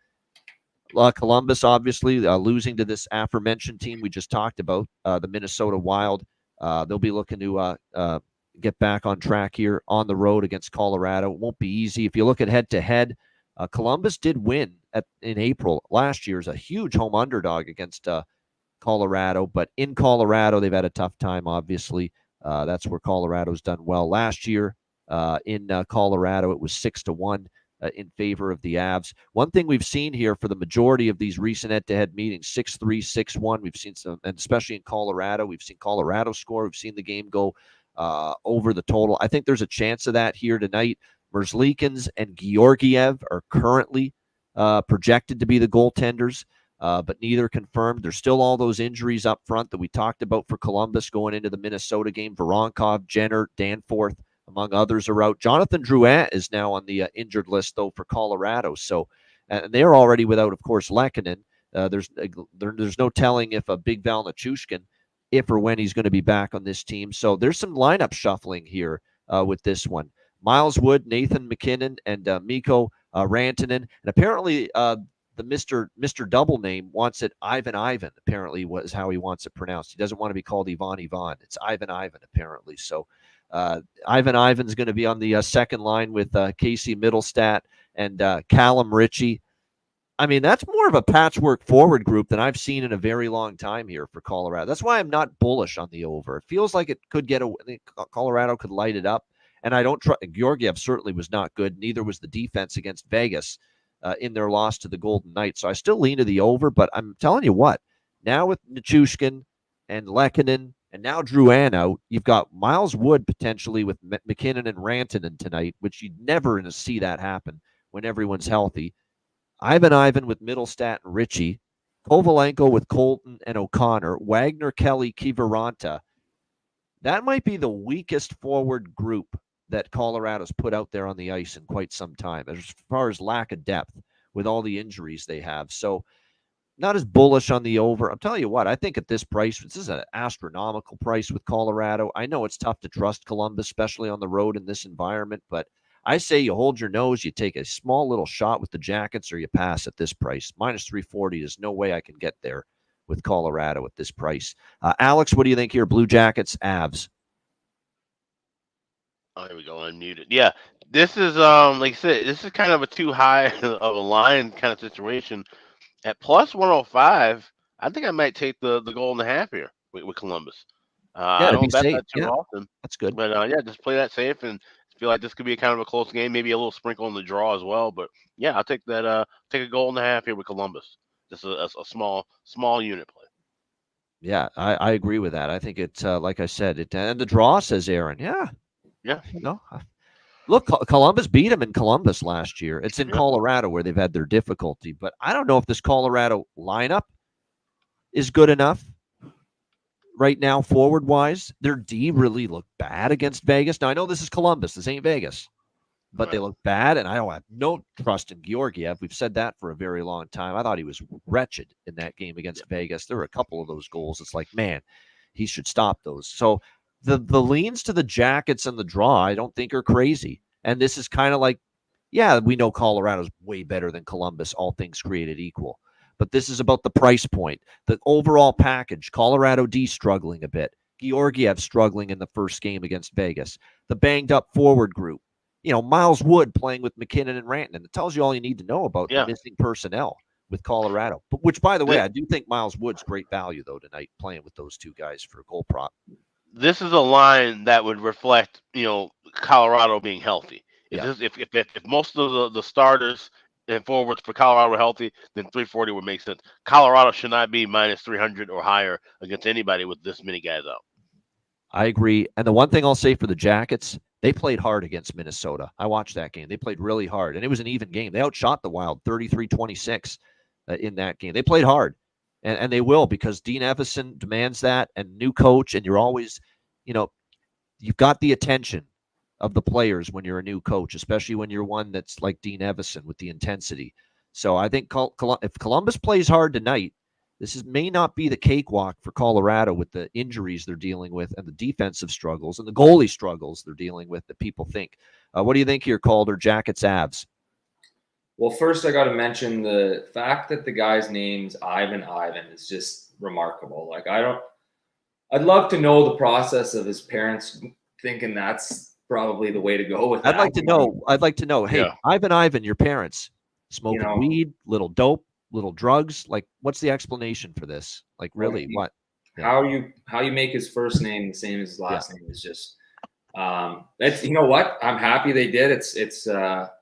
Columbus, obviously, losing to this aforementioned team we just talked about, the Minnesota Wild. They'll be looking to get back on track here on the road against Colorado. It won't be easy. If you look at head-to-head, Columbus did win in April last year as a huge home underdog against Colorado. But in Colorado, they've had a tough time, obviously. That's where Colorado's done well. Last year in Colorado, it was 6-1. In favor of the Avs. One thing we've seen here for the majority of these recent head-to-head meetings, 6-3, 6-1, we've seen some, and especially in Colorado, we've seen Colorado score. We've seen the game go over the total. I think there's a chance of that here tonight. Merzlikins and Georgiev are currently projected to be the goaltenders, but neither confirmed. There's still all those injuries up front that we talked about for Columbus going into the Minnesota game. Voronkov, Jenner, Danforth, among others, are out. Jonathan Drouin is now on the injured list, though, for Colorado. So, and they're already without, of course, Lehkonen. There's no telling if Big Val Nichushkin, if or when he's going to be back on this team. So there's some lineup shuffling here with this one. Miles Wood, Nathan McKinnon, and Mikko Rantanen. And apparently the Mr. Double name wants it Ivan. Apparently was how he wants it pronounced. He doesn't want to be called Ivan. It's Ivan, apparently. So Ivan's going to be on the second line with Casey Middlestat and Callum Ritchie. I mean, that's more of a patchwork forward group than I've seen in a very long time here for Colorado. That's why I'm not bullish on the over. It feels like it could Colorado could light it up. And I don't trust. Georgiev certainly was not good. Neither was the defense against Vegas in their loss to the Golden Knights. So I still lean to the over, but I'm telling you what, now with Nichushkin and Lehkonen and now Drouin out. You've got Miles Wood potentially with McKinnon and Rantanen tonight, which you'd never see that happen when everyone's healthy. Ivan with Middlestat and Ritchie, Kovalenko with Colton and O'Connor, Wagner, Kelly, Kiviranta. That might be the weakest forward group that Colorado's put out there on the ice in quite some time, as far as lack of depth with all the injuries they have. So not as bullish on the over. I'm telling you what, I think at this price, this is an astronomical price with Colorado. I know it's tough to trust Columbus, especially on the road in this environment, but I say you hold your nose, you take a small little shot with the Jackets, or you pass at this price. Minus 340, there's no way I can get there with Colorado at this price. Alex, what do you think here? Blue Jackets, Avs. Oh, here we go. Unmuted. Yeah, this is like I said, this is kind of a too high of a line kind of situation. At plus 105, I think I might take the goal and a half here with Columbus. I don't bet that too often. That's good. But yeah, just play that safe and feel like this could be kind of a close game, maybe a little sprinkle in the draw as well. But yeah, I'll take that. Take a goal and a half here with Columbus. Just a small unit play. Yeah, I agree with that. I think it's like I said, and the draw, says Aaron. Yeah. No. Look, Columbus beat them in Columbus last year. It's in Colorado where they've had their difficulty, but I don't know if this Colorado lineup is good enough right now, forward-wise. Their D really looked bad against Vegas. Now, I know this is Columbus. This ain't Vegas. But they look bad, and I don't have no trust in Georgiev. We've said that for a very long time. I thought he was wretched in that game against Vegas. There were a couple of those goals. It's like, man, he should stop those. So the leans to the Jackets and the draw, I don't think are crazy. And this is kind of like, yeah, we know Colorado's way better than Columbus, all things created equal. But this is about the price point, the overall package. Colorado D struggling a bit. Georgiev struggling in the first game against Vegas. The banged up forward group. You know, Miles Wood playing with McKinnon and Rantanen. It tells you all you need to know about the missing personnel with Colorado. But which, by the way, I do think Miles Wood's great value, though, tonight, playing with those two guys for a goal prop. This is a line that would reflect, Colorado being healthy. If most of the starters and forwards for Colorado were healthy, then 340 would make sense. Colorado should not be minus 300 or higher against anybody with this many guys out. I agree. And the one thing I'll say for the Jackets, they played hard against Minnesota. I watched that game. They played really hard, and it was an even game. They outshot the Wild 33-26 in that game. They played hard, and they will, because Dean Evison demands that, and new coach, and you're always, you've got the attention of the players when you're a new coach, especially when you're one that's like Dean Evison with the intensity. So I think if Columbus plays hard tonight, this may not be the cakewalk for Colorado with the injuries they're dealing with and the defensive struggles and the goalie struggles they're dealing with that people think. What do you think here, Calder? Jackets, Avs? Well, first I got to mention the fact that the guy's name's Ivan is just remarkable. Like, I'd love to know the process of his parents thinking that's probably the way to go with that. I'd like to know. Hey, Ivan, your parents smoking weed, little dope, little drugs. Like, what's the explanation for this? Like, really, what? How you make his first name the same as his last name is just it's, you know what? I'm happy they did. It's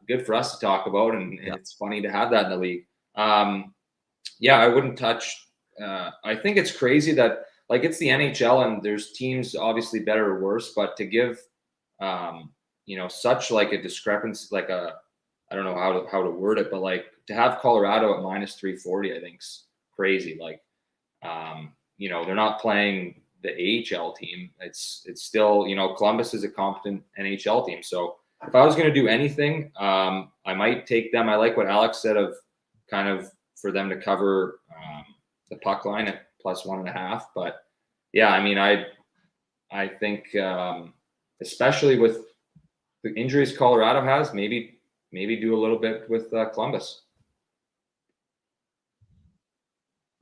good for us to talk about, and it's funny to have that in the league. I wouldn't touch. I think it's crazy that, like, it's the NHL and there's teams obviously better or worse, but to give such like a discrepancy, like I don't know how to word it, but like to have Colorado at minus 340, I think's crazy. Like, they're not playing the AHL team. It's still, Columbus is a competent NHL team. So if I was going to do anything, I might take them. I like what Alex said of kind of for them to cover the puck line at plus 1.5. But yeah, I mean, I think especially with the injuries Colorado has, maybe do a little bit with Columbus.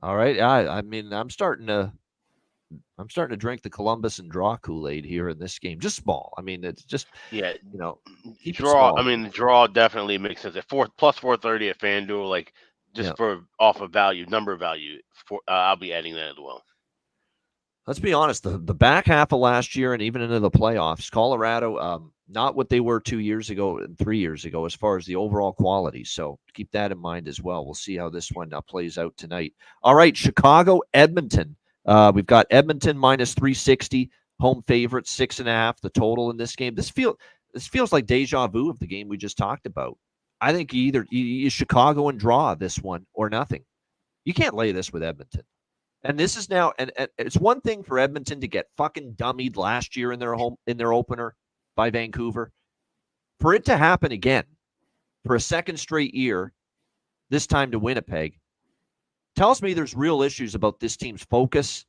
All right. I mean, I'm starting to drink the Columbus and draw Kool-Aid here in this game. Just small. I mean, it's just draw. I mean, the draw definitely makes sense. At plus 430 at FanDuel, like for off of value, number value. I'll be adding that as well. Let's be honest. The back half of last year and even into the playoffs, Colorado, not what they were 2 years ago and 3 years ago as far as the overall quality. So keep that in mind as well. We'll see how this one plays out tonight. All right, Chicago, Edmonton. We've got Edmonton minus 360, home favorite, 6.5, the total in this game. This feels like deja vu of the game we just talked about. I think you Chicago and draw this one or nothing. You can't lay this with Edmonton. And this is now, and it's one thing for Edmonton to get fucking dummied last year in their opener by Vancouver. For it to happen again, for a second straight year, this time to Winnipeg, tells me there's real issues about this team's focus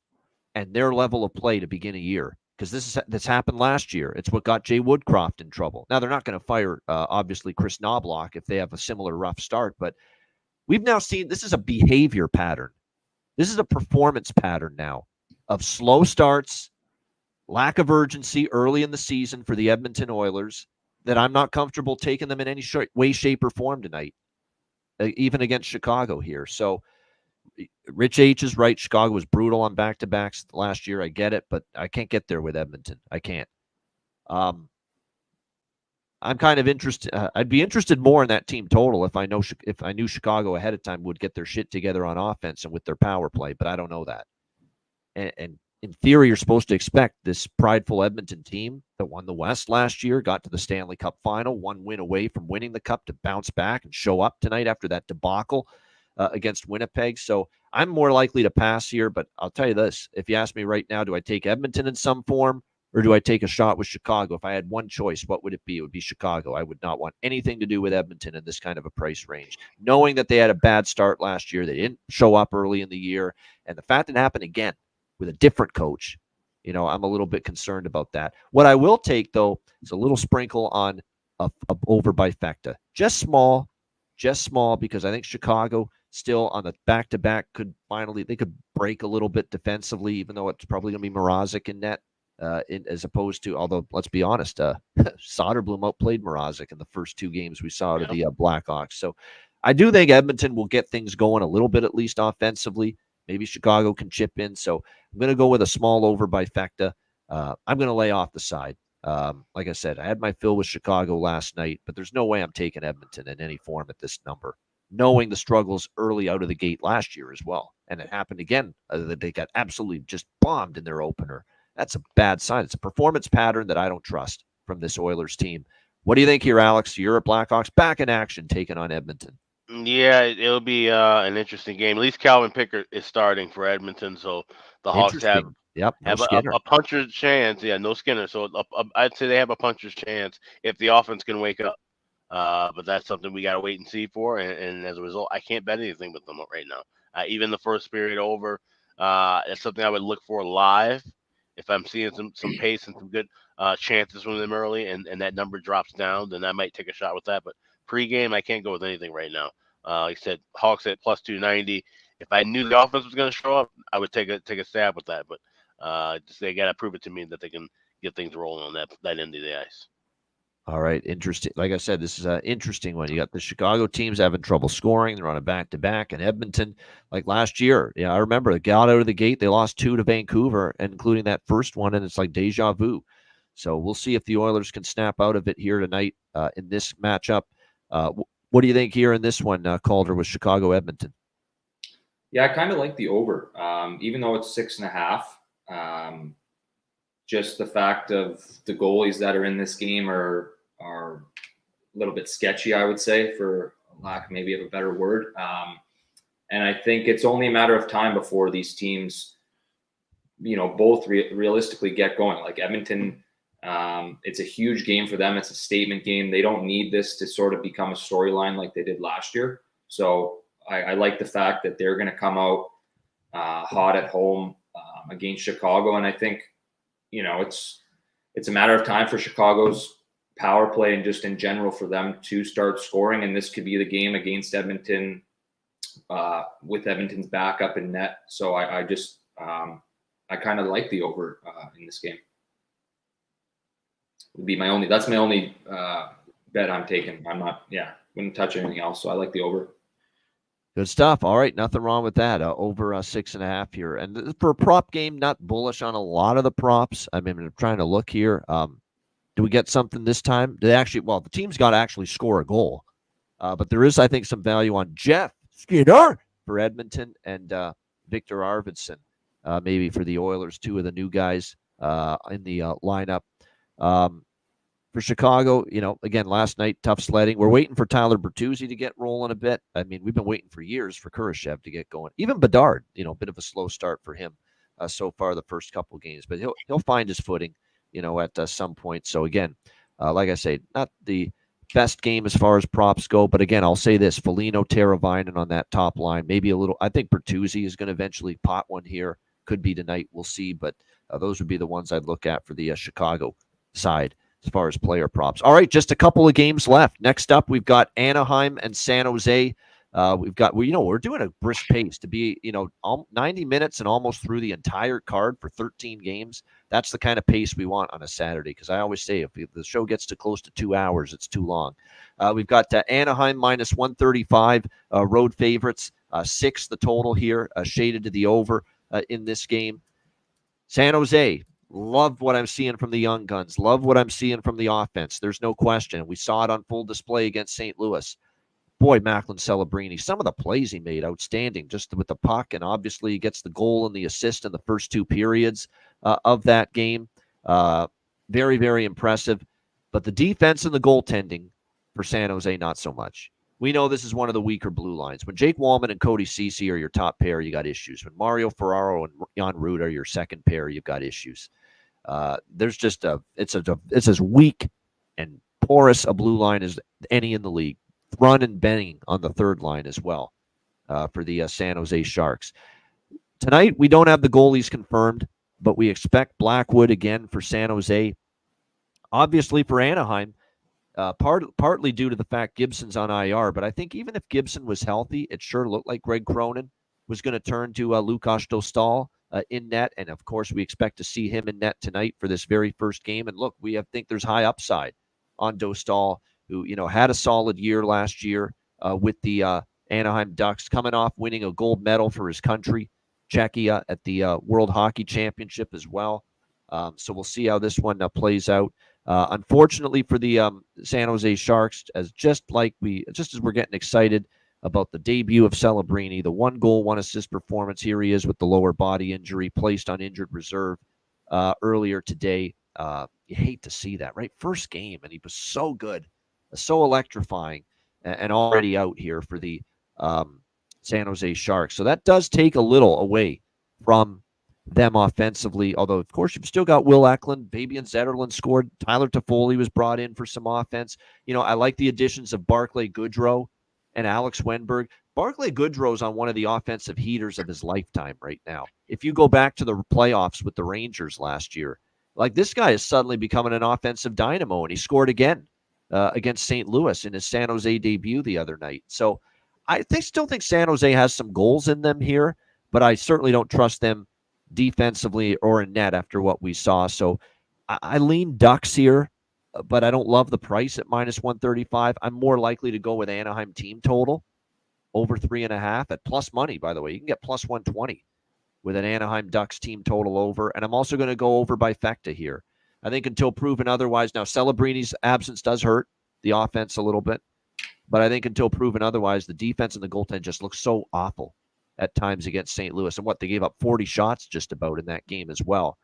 and their level of play to begin a year. Because this happened last year. It's what got Jay Woodcroft in trouble. Now, they're not going to fire, obviously, Chris Knobloch if they have a similar rough start. But we've now seen this is a behavior pattern. This is a performance pattern now of slow starts, lack of urgency early in the season for the Edmonton Oilers that I'm not comfortable taking them in any way, shape, or form tonight, even against Chicago here. So Rich H is right. Chicago was brutal on back-to-backs last year. I get it, but I can't get there with Edmonton. I can't. I'm kind of interested. I'd be interested more in that team total if I knew Chicago ahead of time would get their shit together on offense and with their power play, but I don't know that. And in theory, you're supposed to expect this prideful Edmonton team that won the West last year, got to the Stanley Cup final, one win away from winning the Cup, to bounce back and show up tonight after that debacle against Winnipeg. So I'm more likely to pass here, but I'll tell you this. If you ask me right now, do I take Edmonton in some form or do I take a shot with Chicago? If I had one choice, what would it be? It would be Chicago. I would not want anything to do with Edmonton in this kind of a price range. Knowing that they had a bad start last year, they didn't show up early in the year, and the fact it happened again with a different coach, I'm a little bit concerned about that. What I will take, though, is a little sprinkle on a over by Fecta. Just small, because I think Chicago still on the back-to-back could break a little bit defensively, even though it's probably going to be Mrazek in net, as opposed to, although let's be honest, Soderblom outplayed Mrazek in the first two games we saw out of the Blackhawks. So I do think Edmonton will get things going a little bit, at least offensively. Maybe Chicago can chip in. So I'm going to go with a small over by Fecta. I'm going to lay off the side. Like I said, I had my fill with Chicago last night, but there's no way I'm taking Edmonton in any form at this number, knowing the struggles early out of the gate last year as well. And it happened again. They got absolutely just bombed in their opener. That's a bad sign. It's a performance pattern that I don't trust from this Oilers team. What do you think here, Alex? You're at Blackhawks back in action, taking on Edmonton. Yeah, it'll be an interesting game. At least Calvin Pickard is starting for Edmonton, so the Hawks have a puncher's chance. Yeah, no Skinner. So I'd say they have a puncher's chance if the offense can wake up. But that's something we got to wait and see for. And as a result, I can't bet anything with them right now. Even the first period over, it's something I would look for live. If I'm seeing some pace and some good chances from them early and that number drops down, then I might take a shot with that. But pre-game, I can't go with anything right now. Like I said, Hawks at plus 290. If I knew the offense was going to show up, I would take a stab with that. But they got to prove it to me that they can get things rolling on that end of the ice. All right, interesting. Like I said, this is an interesting one. You got the Chicago teams having trouble scoring. They're on a back-to-back. And Edmonton, like last year, I remember they got out of the gate. They lost 2 to Vancouver, including that first one, and it's like deja vu. So we'll see if the Oilers can snap out of it here tonight in this matchup. What do you think here in this one, Calder, with Chicago-Edmonton? Yeah, I kind of like the over, even though it's 6.5. Just the fact of the goalies that are in this game are a little bit sketchy, I would say, for lack maybe of a better word. And I think it's only a matter of time before these teams, both realistically get going. Like Edmonton, it's a huge game for them. It's a statement game. They don't need this to sort of become a storyline like they did last year. So I like the fact that they're going to come out hot at home against Chicago. And I think, it's a matter of time for Chicago's power play and just in general for them to start scoring. And this could be the game against Edmonton with Edmonton's backup in net. So I kind of like the over in this game. That's my only bet I'm taking. Wouldn't touch anything else. So I like the over. Good stuff. All right, nothing wrong with that. Over 6.5 here. And for a prop game, not bullish on a lot of the props. I mean, I'm trying to look here. Do we get something this time? The team's got to actually score a goal. But there is, I think, some value on Jeff Skinner for Edmonton and Victor Arvidsson maybe for the Oilers, 2 of the new guys in the lineup. For Chicago, again, last night, tough sledding. We're waiting for Tyler Bertuzzi to get rolling a bit. I mean, we've been waiting for years for Kurashev to get going. Even Bedard, a bit of a slow start for him so far the first couple games, but he'll find his footing, at some point. So again, like I say, not the best game as far as props go, but again, I'll say this: Foligno, Teravainen on that top line, maybe a little. I think Bertuzzi is going to eventually pot one here. Could be tonight, we'll see. But those would be the ones I'd look at for the Chicago side as far as player props. All right, just a couple of games left. Next up, we've got Anaheim and San Jose. We're doing a brisk pace to be, 90 minutes and almost through the entire card for 13 games. That's the kind of pace we want on a Saturday, because I always say if the show gets to close to 2 hours, it's too long. We've got Anaheim minus 135, road favorites, 6 the total here, shaded to the over in this game. San Jose, love what I'm seeing from the young guns. Love what I'm seeing from the offense. There's no question. We saw it on full display against St. Louis. Boy, Macklin Celebrini, some of the plays he made, outstanding, just with the puck, and obviously he gets the goal and the assist in the first 2 periods of that game. Very, very impressive. But the defense and the goaltending for San Jose, not so much. We know this is one of the weaker blue lines. When Jake Wallman and Cody Ceci are your top pair, you got issues. When Mario Ferraro and Jan Rud are your second pair, you've got issues. There's just it's as weak and porous a blue line as any in the league. Run and Benning on the third line as well for the San Jose Sharks. Tonight, we don't have the goalies confirmed, but we expect Blackwood again for San Jose. Obviously for Anaheim, partly due to the fact Gibson's on IR, but I think even if Gibson was healthy, it sure looked like Greg Cronin was going to turn to Lukáš Dostal in net, and of course we expect to see him in net tonight for this very first game. And look, think there's high upside on Dostal, who had a solid year last year with the Anaheim Ducks, coming off winning a gold medal for his country, Czechia, at the World Hockey Championship as well. So we'll see how this one plays out. Unfortunately for the San Jose Sharks, just as we're getting excited about the debut of Celebrini, the 1 goal, 1 assist performance, here he is with the lower body injury, placed on injured reserve earlier today. You hate to see that, right? First game, and he was so good, so electrifying, and already out here for the San Jose Sharks. So that does take a little away from them offensively, although, of course, you've still got Will Eklund. Fabian Zetterlund scored. Tyler Toffoli was brought in for some offense. I like the additions of Barclay Goodrow and Alex Wenberg. Barclay Goodrow's on one of the offensive heaters of his lifetime right now. If you go back to the playoffs with the Rangers last year, like, this guy is suddenly becoming an offensive dynamo, and he scored again against St. Louis in his San Jose debut the other night. So I still think San Jose has some goals in them here, but I certainly don't trust them defensively or in net after what we saw. So I lean Ducks here, but I don't love the price at minus 135. I'm more likely to go with Anaheim team total over 3.5 at plus money, by the way. You can get plus 120 with an Anaheim Ducks team total over. And I'm also going to go over by Fecta here. I think until proven otherwise. Now, Celebrini's absence does hurt the offense a little bit, but I think until proven otherwise, the defense and the goaltend just look so awful at times against St. Louis. And they gave up 40 shots just about in that game as well,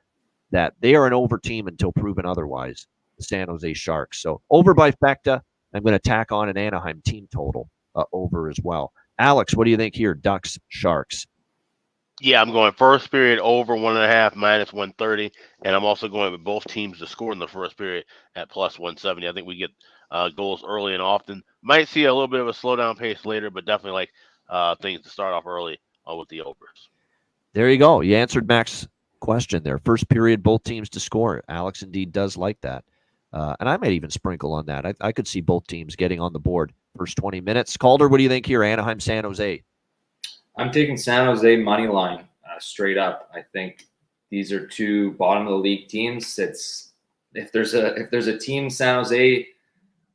that they are an over team until proven otherwise, the San Jose Sharks. So over by Fecta, I'm going to tack on an Anaheim team total over as well. Alex, what do you think here? Ducks, Sharks. Yeah, I'm going first period over 1.5 minus 130, and I'm also going with both teams to score in the first period at plus 170. I think we get goals early and often. Might see a little bit of a slowdown pace later, but definitely like things to start off early with the overs. There you go. You answered Mac's question there. First period, both teams to score. Alex indeed does like that. And I might even sprinkle on that. I could see both teams getting on the board first 20 minutes. Calder, what do you think here? Anaheim, San Jose. I'm taking San Jose money line straight up. I think these are 2 bottom of the league teams. If there's a team San Jose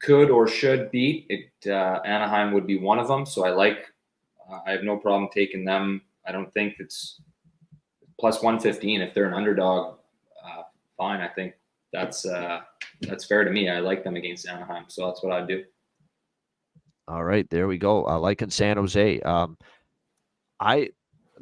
could or should beat, Anaheim would be one of them. So I have no problem taking them. I don't think it's plus 115 if they're an underdog. Fine, I think that's fair to me. I like them against Anaheim, so that's what I'd do. All right, there we go. I like in San Jose.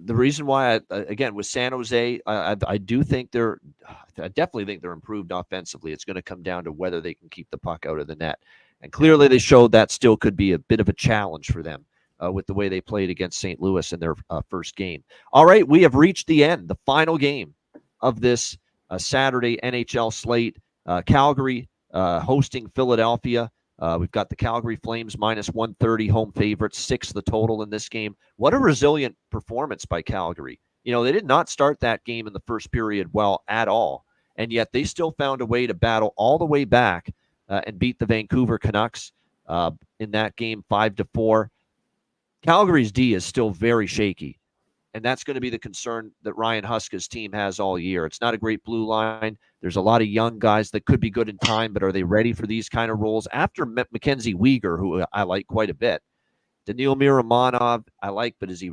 the reason why, again, with San Jose, I definitely think they're improved offensively. It's going to come down to whether they can keep the puck out of the net. And clearly they showed that still could be a bit of a challenge for them with the way they played against St. Louis in their first game. All right, we have reached the end, the final game of this Saturday NHL slate. Calgary hosting Philadelphia. We've got the Calgary Flames minus 130 home favorites, 6 the total in this game. What a resilient performance by Calgary. You know, they did not start that game in the first period well at all, and yet they still found a way to battle all the way back and beat the Vancouver Canucks in that game 5-4. Calgary's D is still very shaky, and that's going to be the concern that Ryan Huska's team has all year. It's not a great blue line. There's a lot of young guys that could be good in time, but are they ready for these kind of roles? After Mackenzie Weegar, who I like quite a bit, Daniil Miramonov, I like, but is he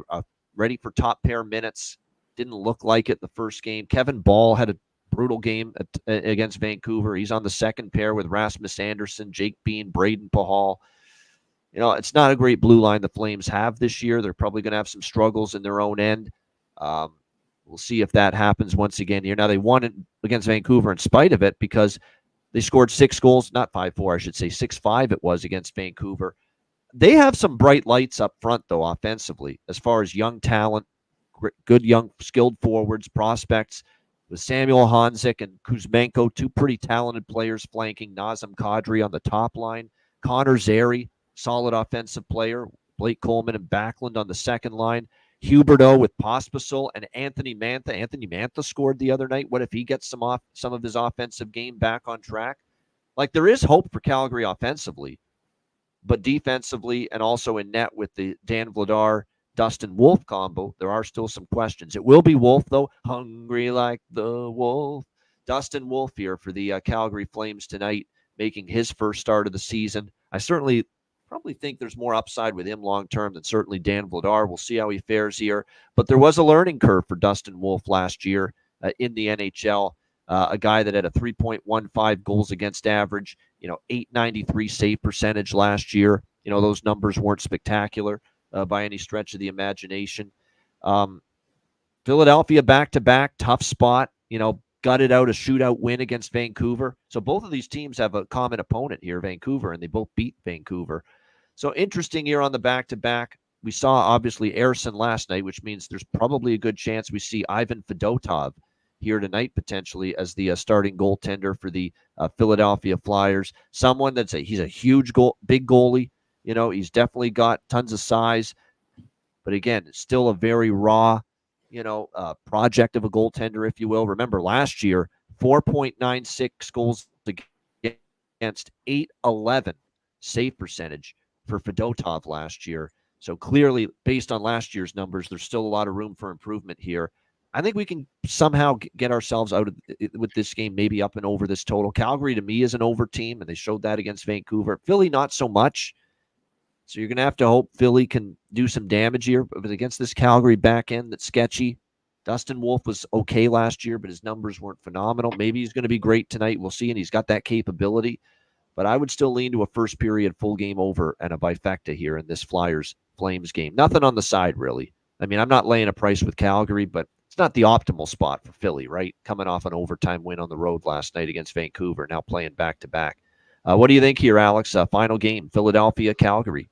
ready for top pair minutes? Didn't look like it the first game. Kevin Ball had a brutal game against Vancouver. He's on the second pair with Rasmus Anderson, Jake Bean, Braden Pahal. You know, it's not a great blue line the Flames have this year. They're probably going to have some struggles in their own end. We'll see if that happens once again here. Now, they won against Vancouver in spite of it because they scored 6 goals, not 5-4, I should say, 6-5 it was against Vancouver. They have some bright lights up front, though, offensively, as far as young talent, good young skilled forwards, prospects, with Samuel Honzik and Kuzmenko, 2 pretty talented players flanking Nazem Kadri on the top line. Connor Zary, solid offensive player. Blake Coleman and Backlund on the second line. Huberdeau with Pospisil and Anthony Mantha. Anthony Mantha scored the other night. What if he gets some of his offensive game back on track? Like, there is hope for Calgary offensively, but defensively and also in net with the Dan Vladar, Dustin Wolf combo, there are still some questions. It will be Wolf, though. Hungry like the wolf. Dustin Wolf here for the Calgary Flames tonight, making his first start of the season. I probably think there's more upside with him long-term than certainly Dan Vladar. We'll see how he fares here. But there was a learning curve for Dustin Wolf last year in the NHL, a guy that had a 3.15 goals against average, .893 save percentage last year. Those numbers weren't spectacular by any stretch of the imagination. Philadelphia back-to-back, tough spot, gutted out a shootout win against Vancouver. So both of these teams have a common opponent here, Vancouver, and they both beat Vancouver. So interesting here on the back-to-back. We saw, obviously, Ersson last night, which means there's probably a good chance we see Ivan Fedotov here tonight, potentially, as the starting goaltender for the Philadelphia Flyers. Someone he's a huge big goalie. He's definitely got tons of size. But again, it's still a very raw, project of a goaltender, if you will. Remember, last year, 4.96 goals against 811 save percentage for Fedotov last year. So clearly, based on last year's numbers, there's still a lot of room for improvement here. I think we can somehow get ourselves out of with this game, maybe up and over this total. Calgary, to me, is an over team, and they showed that against Vancouver. Philly, not so much. So you're going to have to hope Philly can do some damage here. But against this Calgary back end that's sketchy, Dustin Wolf was okay last year, but his numbers weren't phenomenal. Maybe he's going to be great tonight. We'll see, and he's got that capability. But I would still lean to a first period full game over and a bifecta here in this Flyers-Flames game. Nothing on the side, really. I mean, I'm not laying a price with Calgary, but it's not the optimal spot for Philly, right? Coming off an overtime win on the road last night against Vancouver, now playing back-to-back. What do you think here, Alex? Final game, Philadelphia-Calgary.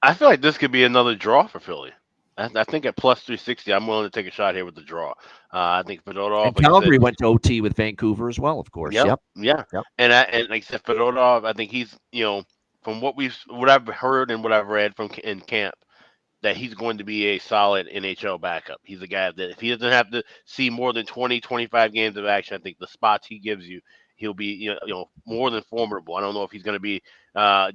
I feel like this could be another draw for Philly. I think at plus 360, I'm willing to take a shot here with the draw. I think Fedotov. And Calgary went to OT with Vancouver as well, of course. Yep. Yeah. And like I said, Fedotov, I think he's, from what I've heard and what I've read in camp, that he's going to be a solid NHL backup. He's a guy that if he doesn't have to see more than 20, 25 games of action, I think the spots he gives you, he'll be, more than formidable. I don't know if he's going to be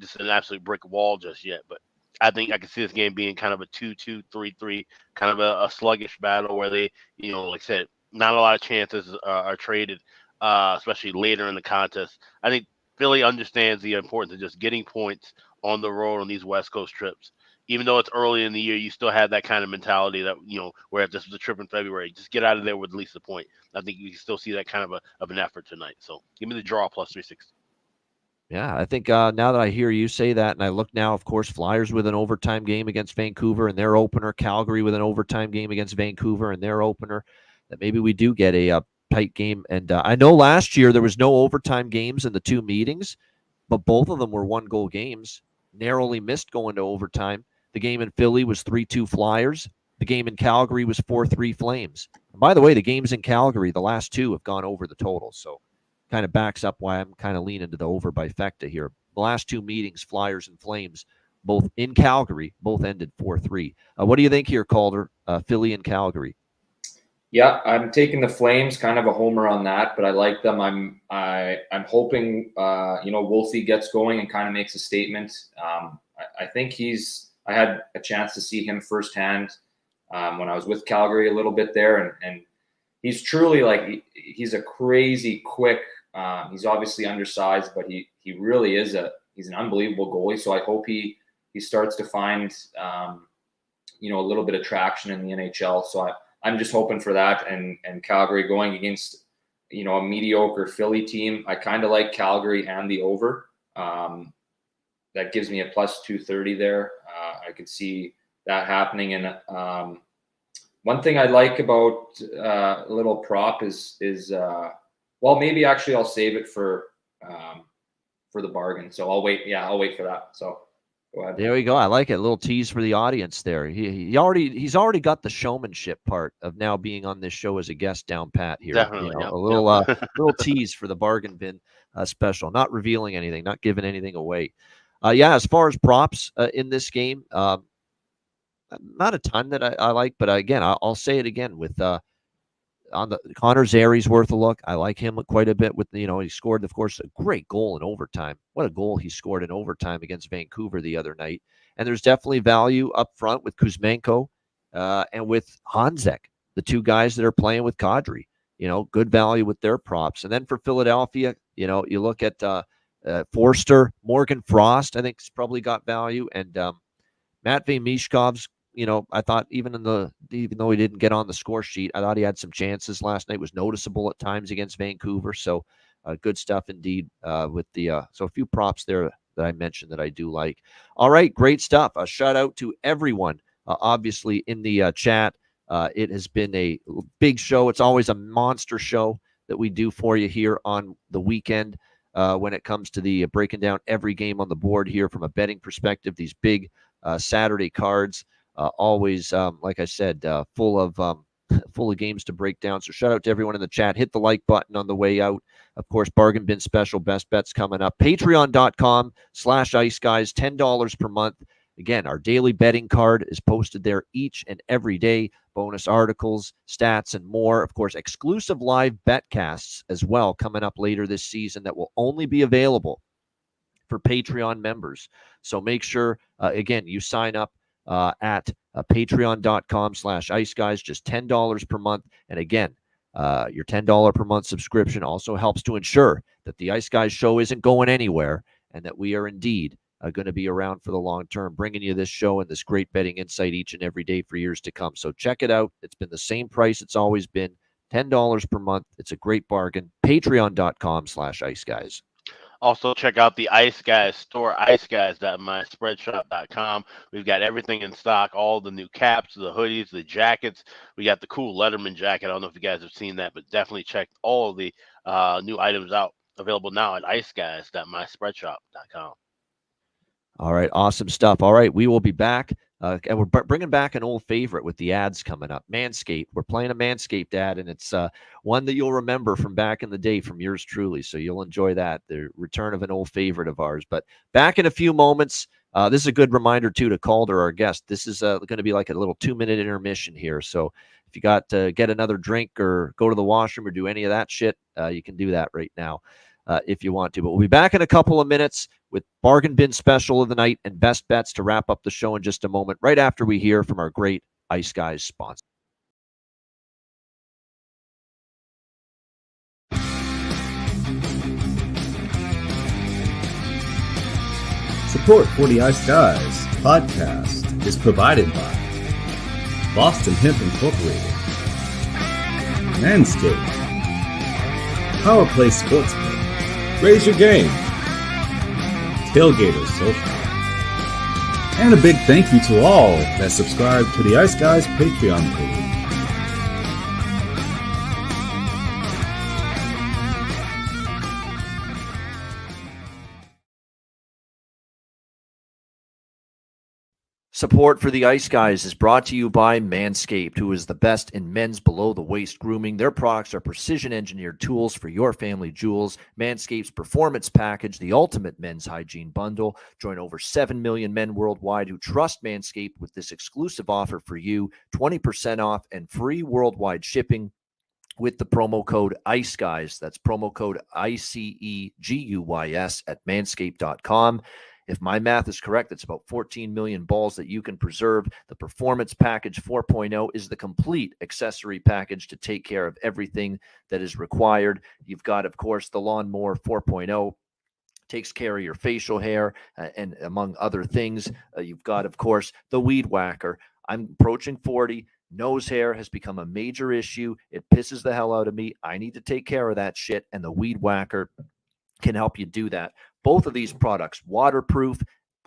just an absolute brick wall just yet, but I think I can see this game being kind of a 2-2, 3-3, kind of a sluggish battle where they, like I said, not a lot of chances are traded, especially later in the contest. I think Philly understands the importance of just getting points on the road on these West Coast trips. Even though it's early in the year, you still have that kind of mentality that, where if this was a trip in February, just get out of there with at least a point. I think you can still see that kind of an effort tonight. So give me the draw plus 360. Yeah, I think now that I hear you say that, and I look now, of course, Flyers with an overtime game against Vancouver and their opener, Calgary with an overtime game against Vancouver and their opener, that maybe we do get a tight game. And I know last year there was no overtime games in the two meetings, but both of them were one-goal games, narrowly missed going to overtime. The game in Philly was 3-2 Flyers. The game in Calgary was 4-3 Flames. And by the way, the games in Calgary, the last two have gone over the total, so kind of backs up why I'm kind of leaning to the over by Fecta here. The last two meetings, Flyers and Flames, both in Calgary, both ended 4-3. What do you think here, Calder? Philly and Calgary. Yeah, I'm taking the Flames, kind of a homer on that, but I like them. I'm hoping Wolfie gets going and kind of makes a statement. I think I had a chance to see him firsthand when I was with Calgary a little bit there, and he's truly he's a crazy quick. He's obviously undersized, but he really is he's an unbelievable goalie. So I hope he starts to find a little bit of traction in the NHL. So I'm just hoping for that. And Calgary going against a mediocre Philly team. I kind of like Calgary and the over. That gives me a plus 230 there. I could see that happening. And one thing I like about a little prop is maybe actually I'll save it for the bargain. So I'll wait. Yeah, I'll wait for that. So go ahead. There we go. I like it. A little tease for the audience there. He's already got the showmanship part of now being on this show as a guest down pat here. Definitely, a little tease for the bargain bin special. Not revealing anything, not giving anything away. As far as props in this game, not a ton that I like, but again, I'll say it again with on the Connor Zary's worth a look. I like him quite a bit with, he scored, of course, a great goal in overtime. What a goal he scored in overtime against Vancouver the other night. And there's definitely value up front with Kuzmenko and with Hanzek, the two guys that are playing with Kadri, good value with their props. And then for Philadelphia, you look at Forster, Morgan Frost, I think has probably got value. And Matvei Mishkov's, I thought even though he didn't get on the score sheet, I thought he had some chances last night, was noticeable at times against Vancouver. So good stuff indeed with so a few props there that I mentioned that I do like. All right, great stuff. A shout out to everyone, obviously in the chat. It has been a big show. It's always a monster show that we do for you here on the weekend when it comes to the breaking down every game on the board here from a betting perspective, these big Saturday cards. Always, like I said, full of games to break down. So shout out to everyone in the chat. Hit the like button on the way out. Of course, bargain bin special, best bets coming up. Patreon.com/Ice Guys, $10 per month. Again, our daily betting card is posted there each and every day. Bonus articles, stats, and more. Of course, exclusive live betcasts as well coming up later this season that will only be available for Patreon members. So make sure, again, you sign up at patreon.com/Ice Guys, just $10 per month. And again, your $10 per month subscription also helps to ensure that the Ice Guys show isn't going anywhere and that we are indeed going to be around for the long term, bringing you this show and this great betting insight each and every day for years to come. So check it out. It's been the same price it's always been, $10 per month. It's a great bargain. Patreon.com/Ice Guys. Also, check out the Ice Guys store, iceguys.myspreadshop.com. We've got everything in stock, all the new caps, the hoodies, the jackets. We got the cool Letterman jacket. I don't know if you guys have seen that, but definitely check all of the new items out, available now at iceguys.myspreadshop.com. All right, awesome stuff. All right, we will be back. And we're bringing back an old favorite with the ads coming up. Manscaped. We're playing a Manscaped ad, and it's one that you'll remember from back in the day from yours truly. So you'll enjoy that, the return of an old favorite of ours. But back in a few moments. This is a good reminder, too, to Calder, our guest. This is going to be like a little 2-minute intermission here. So if you got to get another drink or go to the washroom or do any of that shit, you can do that right now if you want to. But we'll be back in a couple of minutes with Bargain Bin Special of the night and best bets to wrap up the show in just a moment, right after we hear from our great Ice Guys sponsor. Support for the Ice Guys podcast is provided by Boston Hemp Incorporated, Manscaped, Power Play Sportsbook, Raise Your Game, tailgaters so far. And a big thank you to all that subscribe to the Ice Guys Patreon page. Support for the Ice Guys is brought to you by Manscaped, who is the best in men's below-the-waist grooming. Their products are precision-engineered tools for your family jewels. Manscaped's Performance Package, the ultimate men's hygiene bundle. Join over 7 million men worldwide who trust Manscaped with this exclusive offer for you, 20% off and free worldwide shipping with the promo code ICEGUYS. That's promo code ICEGUYS at manscaped.com. If my math is correct, it's about 14 million balls that you can preserve. The Performance Package 4.0 is the complete accessory package to take care of everything that is required. You've got, of course, the Lawnmower 4.0. Takes care of your facial hair and among other things. You've got, of course, the Weed Whacker. I'm approaching 40. Nose hair has become a major issue. It pisses the hell out of me. I need to take care of that shit, and the Weed Whacker can help you do that. Both of these products, waterproof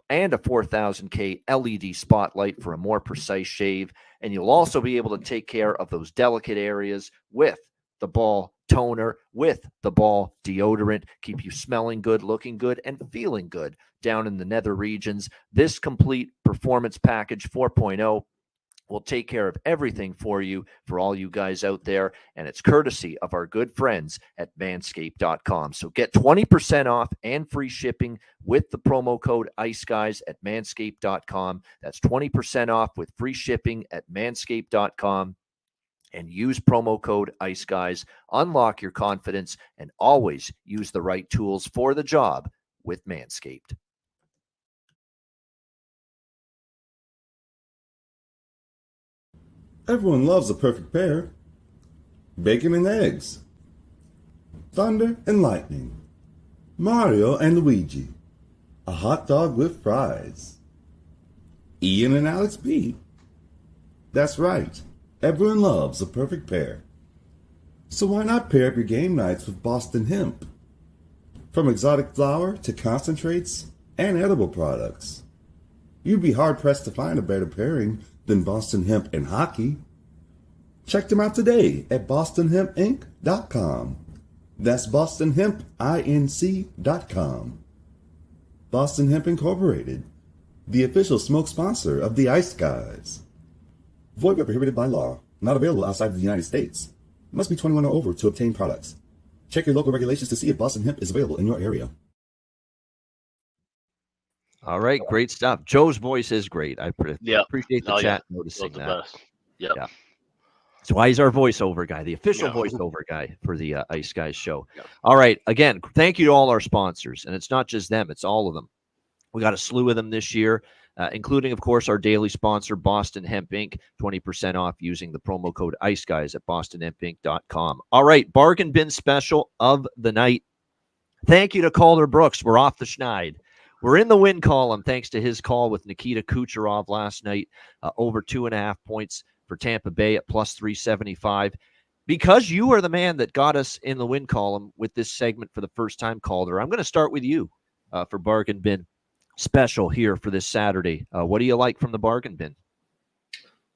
and a 4000K LED spotlight for a more precise shave. And you'll also be able to take care of those delicate areas with the ball toner, with the ball deodorant, keep you smelling good, looking good, and feeling good down in the nether regions. This complete Performance Package 4.0 will take care of everything for you, for all you guys out there, and it's courtesy of our good friends at manscaped.com. So get 20% off and free shipping with the promo code ICEGUYS at manscaped.com. That's 20% off with free shipping at manscaped.com. And use promo code ICEGUYS. Unlock your confidence and always use the right tools for the job with Manscaped. Everyone loves a perfect pair. Bacon and eggs. Thunder and lightning. Mario and Luigi. A hot dog with fries. Ian and Alex B. That's right. Everyone loves a perfect pair. So why not pair up your game nights with Boston Hemp? From exotic flower to concentrates and edible products. You'd be hard-pressed to find a better pairing than Boston Hemp and hockey. Check them out today at bostonhempinc.com. That's bostonhempinc.com. Boston Hemp Incorporated, the official smoke sponsor of the Ice Guys. Void where prohibited by law. Not available outside of the United States. Must be 21 or over to obtain products. Check your local regulations to see if Boston Hemp is available in your area. All right, great stuff. Joe's voice is great. I appreciate the chat noticing that. Yep. Yeah. So why he's our voiceover guy, the official voiceover guy for the Ice Guys show. Yeah. All right, again, thank you to all our sponsors. And it's not just them, it's all of them. We got a slew of them this year, including, of course, our daily sponsor, Boston Hemp Inc., 20% off using the promo code ICEGUYS at bostonhempinc.com. All right, bargain bin special of the night. Thank you to Calder Brooks. We're off the schneid. We're in the win column thanks to his call with Nikita Kucherov last night, over 2.5 points for Tampa Bay at plus 375. Because you are the man that got us in the win column with this segment for the first time, Calder, I'm going to start with you for bargain bin special here for this Saturday. What do you like from the bargain bin?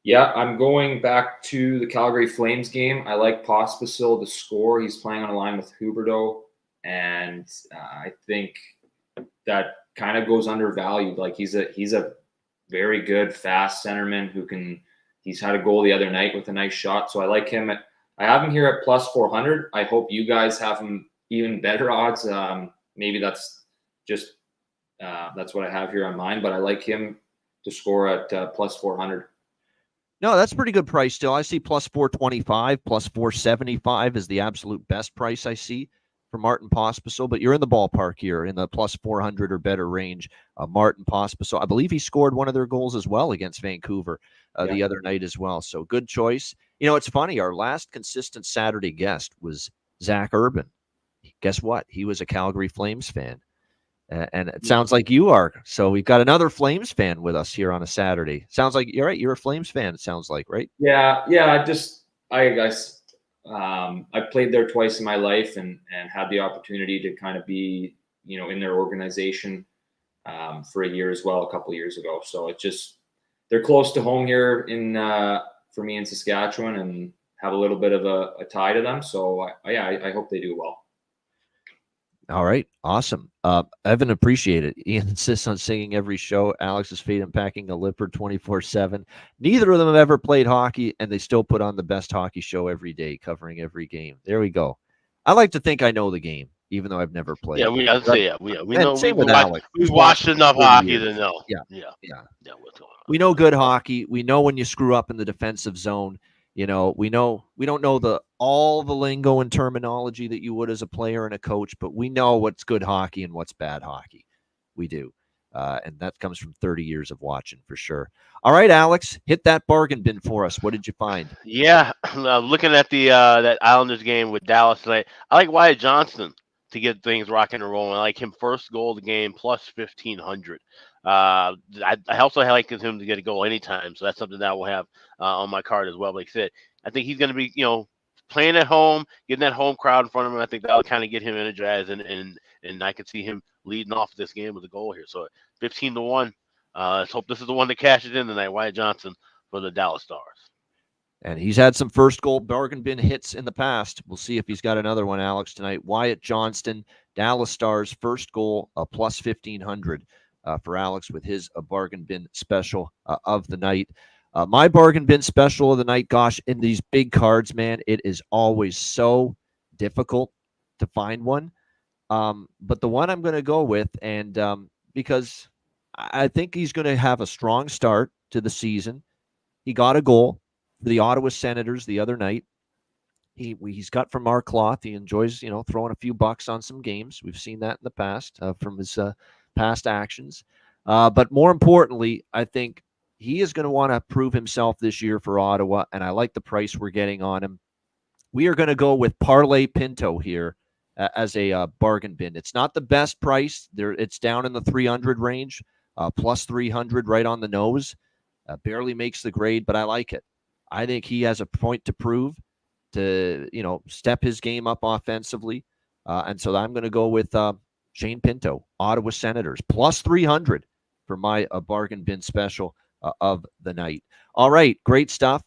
Yeah, I'm going back to the Calgary Flames game. I like Pospisil to score. He's playing on a line with Huberdeau, and I think that kind of goes undervalued. Like he's a very good fast centerman he's had a goal the other night with a nice shot. So I like him. I have him here at plus 400. I hope you guys have him even better odds. Maybe that's just that's what I have here on mine, but I like him to score at plus 400. No, that's a pretty good price still. I see plus 425, plus 475 is the absolute best price I see for Martin Pospisil, but you're in the ballpark here in the plus 400 or better range. Martin Pospisil, I believe he scored one of their goals as well against Vancouver the other night as well. So good choice. You know, it's funny. Our last consistent Saturday guest was Zach Urban. Guess what? He was a Calgary Flames fan. And it sounds like you are. So we've got another Flames fan with us here on a Saturday. Sounds like you're right. You're a Flames fan. It sounds like, right? Yeah. I played there twice in my life and had the opportunity to kind of be, in their organization for a year as well a couple of years ago. So it's just they're close to home here in for me in Saskatchewan and have a little bit of a tie to them. So I hope they do well. All right. Awesome. Evan, appreciate it. Ian insists on singing every show. Alex is fate unpacking a Lippert 24/7. Neither of them have ever played hockey, and they still put on the best hockey show every day, covering every game. There we go. I like to think I know the game, even though I've never played. Yeah, we know. Same with Alex. We've watched enough hockey to know. Yeah. What's going on. We know good hockey. We know when you screw up in the defensive zone. We don't know all the lingo and terminology that you would as a player and a coach, but we know what's good hockey and what's bad hockey. We do. And that comes from 30 years of watching for sure. All right, Alex, hit that bargain bin for us. What did you find? Yeah, looking at the that Islanders game with Dallas tonight, I like Wyatt Johnston to get things rocking and rolling. I like him first goal of the game plus 1,500. I also like him to get a goal anytime, so that's something that we'll have on my card as well. Like I said, I think he's going to be, playing at home, getting that home crowd in front of him. I think that'll kind of get him energized, and I could see him leading off this game with a goal here. So 15-1. Let's hope this is the one that cashes in tonight. Wyatt Johnson for the Dallas Stars. And he's had some first goal bargain bin hits in the past. We'll see if he's got another one, Alex, tonight. Wyatt Johnston, Dallas Stars, first goal, plus 1,500 for Alex with his bargain bin special of the night. My bargain bin special of the night, gosh, in these big cards, man, it is always so difficult to find one. But the one I'm going to go with, and because I think he's going to have a strong start to the season. He got a goal for the Ottawa Senators the other night. He's got from our cloth. He enjoys, throwing a few bucks on some games. We've seen that in the past from his past actions. But more importantly, I think he is going to want to prove himself this year for Ottawa, and I like the price we're getting on him. We are going to go with Parlay Pinto here as a bargain bin. It's not the best price. It's down in the 300 range, plus 300 right on the nose. Barely makes the grade, but I like it. I think he has a point to prove to, step his game up offensively. And so I'm going to go with Shane Pinto, Ottawa Senators, plus 300 for my bargain bin special of the night. All right, great stuff.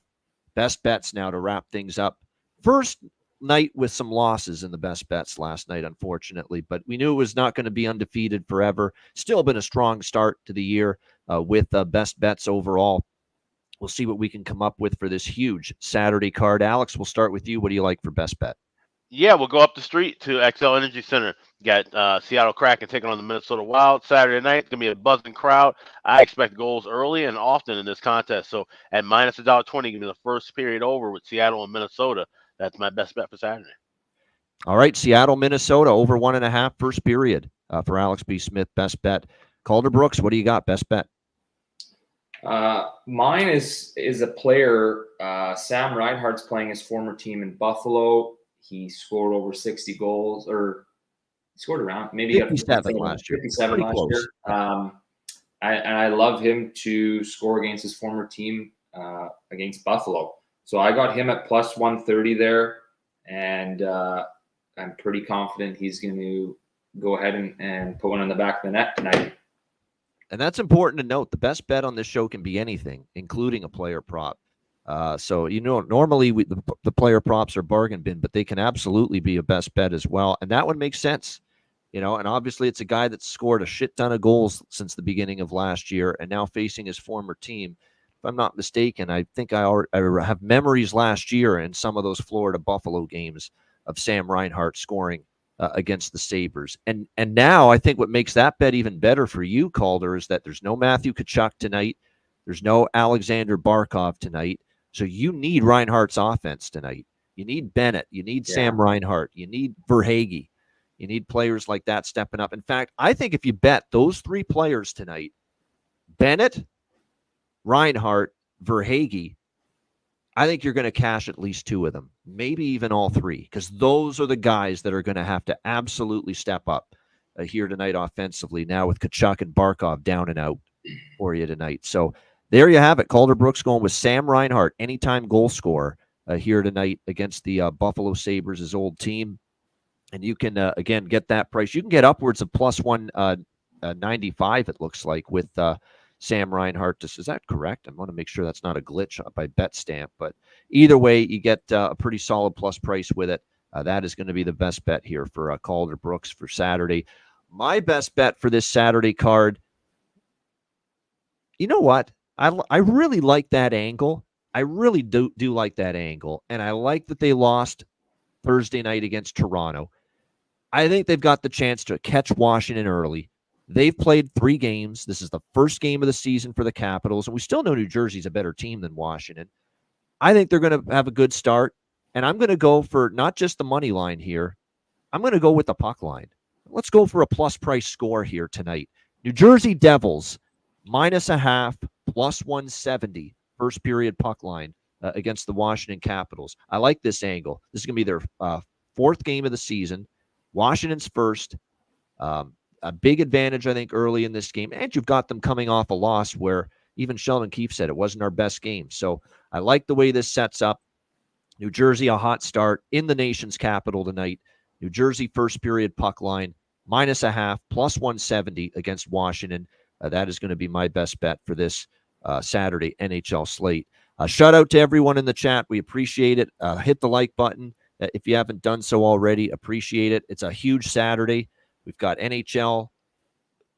Best bets now to wrap things up. First night with some losses in the best bets last night, unfortunately, but we knew it was not going to be undefeated forever. Still been a strong start to the year with best bets overall. We'll see what we can come up with for this huge Saturday card. Alex, we'll start with you. What do you like for best bet? Yeah, we'll go up the street to XL Energy Center. Got Seattle Kraken taking on the Minnesota Wild Saturday night. It's going to be a buzzing crowd. I expect goals early and often in this contest. So at minus $1.20, give me the first period over with Seattle and Minnesota. That's my best bet for Saturday. All right, Seattle, Minnesota, over 1.5 first period for Alex B. Smith, best bet. Calder Brooks, what do you got, best bet? Mine is a player. Sam Reinhart's playing his former team in Buffalo. He scored over 60 goals, or scored around maybe 57 last year. 57 last year. And I love him to score against his former team against Buffalo. So I got him at plus 130 there, and I'm pretty confident he's going to go ahead and put one in the back of the net tonight. And that's important to note. The best bet on this show can be anything, including a player prop. So, normally the player props are bargain bin, but they can absolutely be a best bet as well. And that one makes sense, and obviously it's a guy that's scored a shit ton of goals since the beginning of last year and now facing his former team. If I'm not mistaken, I think I have memories last year in some of those Florida Buffalo games of Sam Reinhart scoring against the Sabres. And now I think what makes that bet even better for you, Calder, is that there's no Matthew Tkachuk tonight. There's no Alexander Barkov tonight. So you need Reinhart's offense tonight. You need Bennett. You need Sam Reinhart. You need Verhaeghe. You need players like that stepping up. In fact, I think if you bet those three players tonight, Bennett, Reinhart, Verhaeghe, I think you're going to cash at least two of them, maybe even all three, because those are the guys that are going to have to absolutely step up here tonight offensively now with Tkachuk and Barkov down and out for you tonight. So there you have it. Calder Brooks going with Sam Reinhart, anytime goal scorer here tonight against the Buffalo Sabres, his old team. And you can, again, get that price. You can get upwards of plus 190 95, it looks like, with Sam Reinhart. Is that correct? I want to make sure that's not a glitch by BetStamp. But either way, you get a pretty solid plus price with it. That is going to be the best bet here for Calder Brooks for Saturday. My best bet for this Saturday card, you know what? I really like that angle. I really do like that angle. And I like that they lost Thursday night against Toronto. I think they've got the chance to catch Washington early. They've played 3 games. This is the first game of the season for the Capitals, and we still know New Jersey's a better team than Washington. I think they're going to have a good start, and I'm going to go for not just the money line here. I'm going to go with the puck line. Let's go for a plus price score here tonight. New Jersey Devils, -0.5, plus 170, first period puck line against the Washington Capitals. I like this angle. This is going to be their 4th game of the season. Washington's first. A big advantage, I think, early in this game. And you've got them coming off a loss where even Sheldon Keefe said it wasn't our best game. So I like the way this sets up. New Jersey, a hot start in the nation's capital tonight. New Jersey first period puck line, -0.5, plus 170 against Washington. That is going to be my best bet for this Saturday NHL slate. Shout out to everyone in the chat. We appreciate it. Hit the like button if you haven't done so already. Appreciate it. It's a huge Saturday. We've got NHL,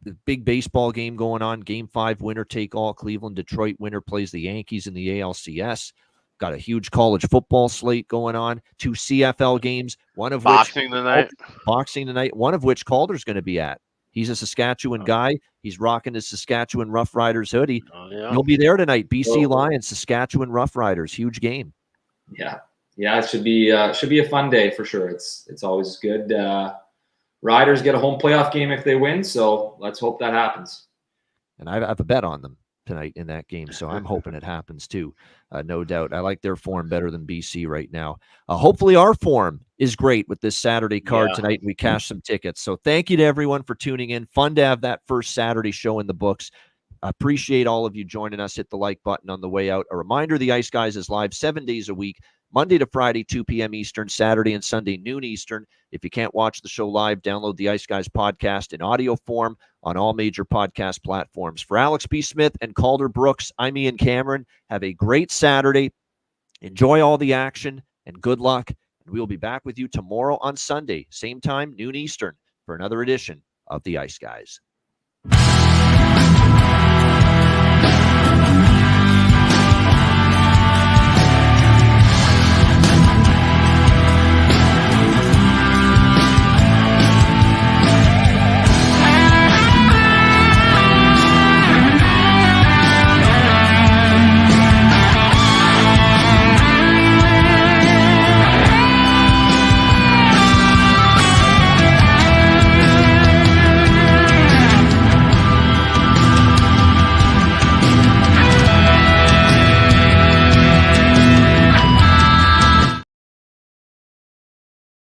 the big baseball game going on. Game 5, winner take all. Cleveland, Detroit winner plays the Yankees in the ALCS. Got a huge college football slate going on. 2 CFL games, one of boxing tonight. Boxing tonight, one of which Calder's going to be at. He's a Saskatchewan guy. He's rocking his Saskatchewan Roughriders hoodie. He'll be there tonight. BC Lions, Saskatchewan Roughriders, huge game. Yeah, it should be a fun day for sure. It's always good. Riders get a home playoff game if they win, so let's hope that happens. And I have a bet on them tonight in that game, so I'm hoping it happens too, no doubt. I like their form better than BC right now. Hopefully our form is great with this Saturday card tonight, and we cash some tickets. So thank you to everyone for tuning in. Fun to have that first Saturday show in the books. Appreciate all of you joining us. Hit the like button on the way out. A reminder, the Ice Guys is live 7 days a week, Monday to Friday, 2 p.m. Eastern, Saturday and Sunday, noon Eastern. If you can't watch the show live, download the Ice Guys podcast in audio form on all major podcast platforms. For Alex P. Smith and Calder Brooks, I'm Ian Cameron. Have a great Saturday. Enjoy all the action, and good luck. And we will be back with you tomorrow on Sunday, same time, noon Eastern, for another edition of the Ice Guys.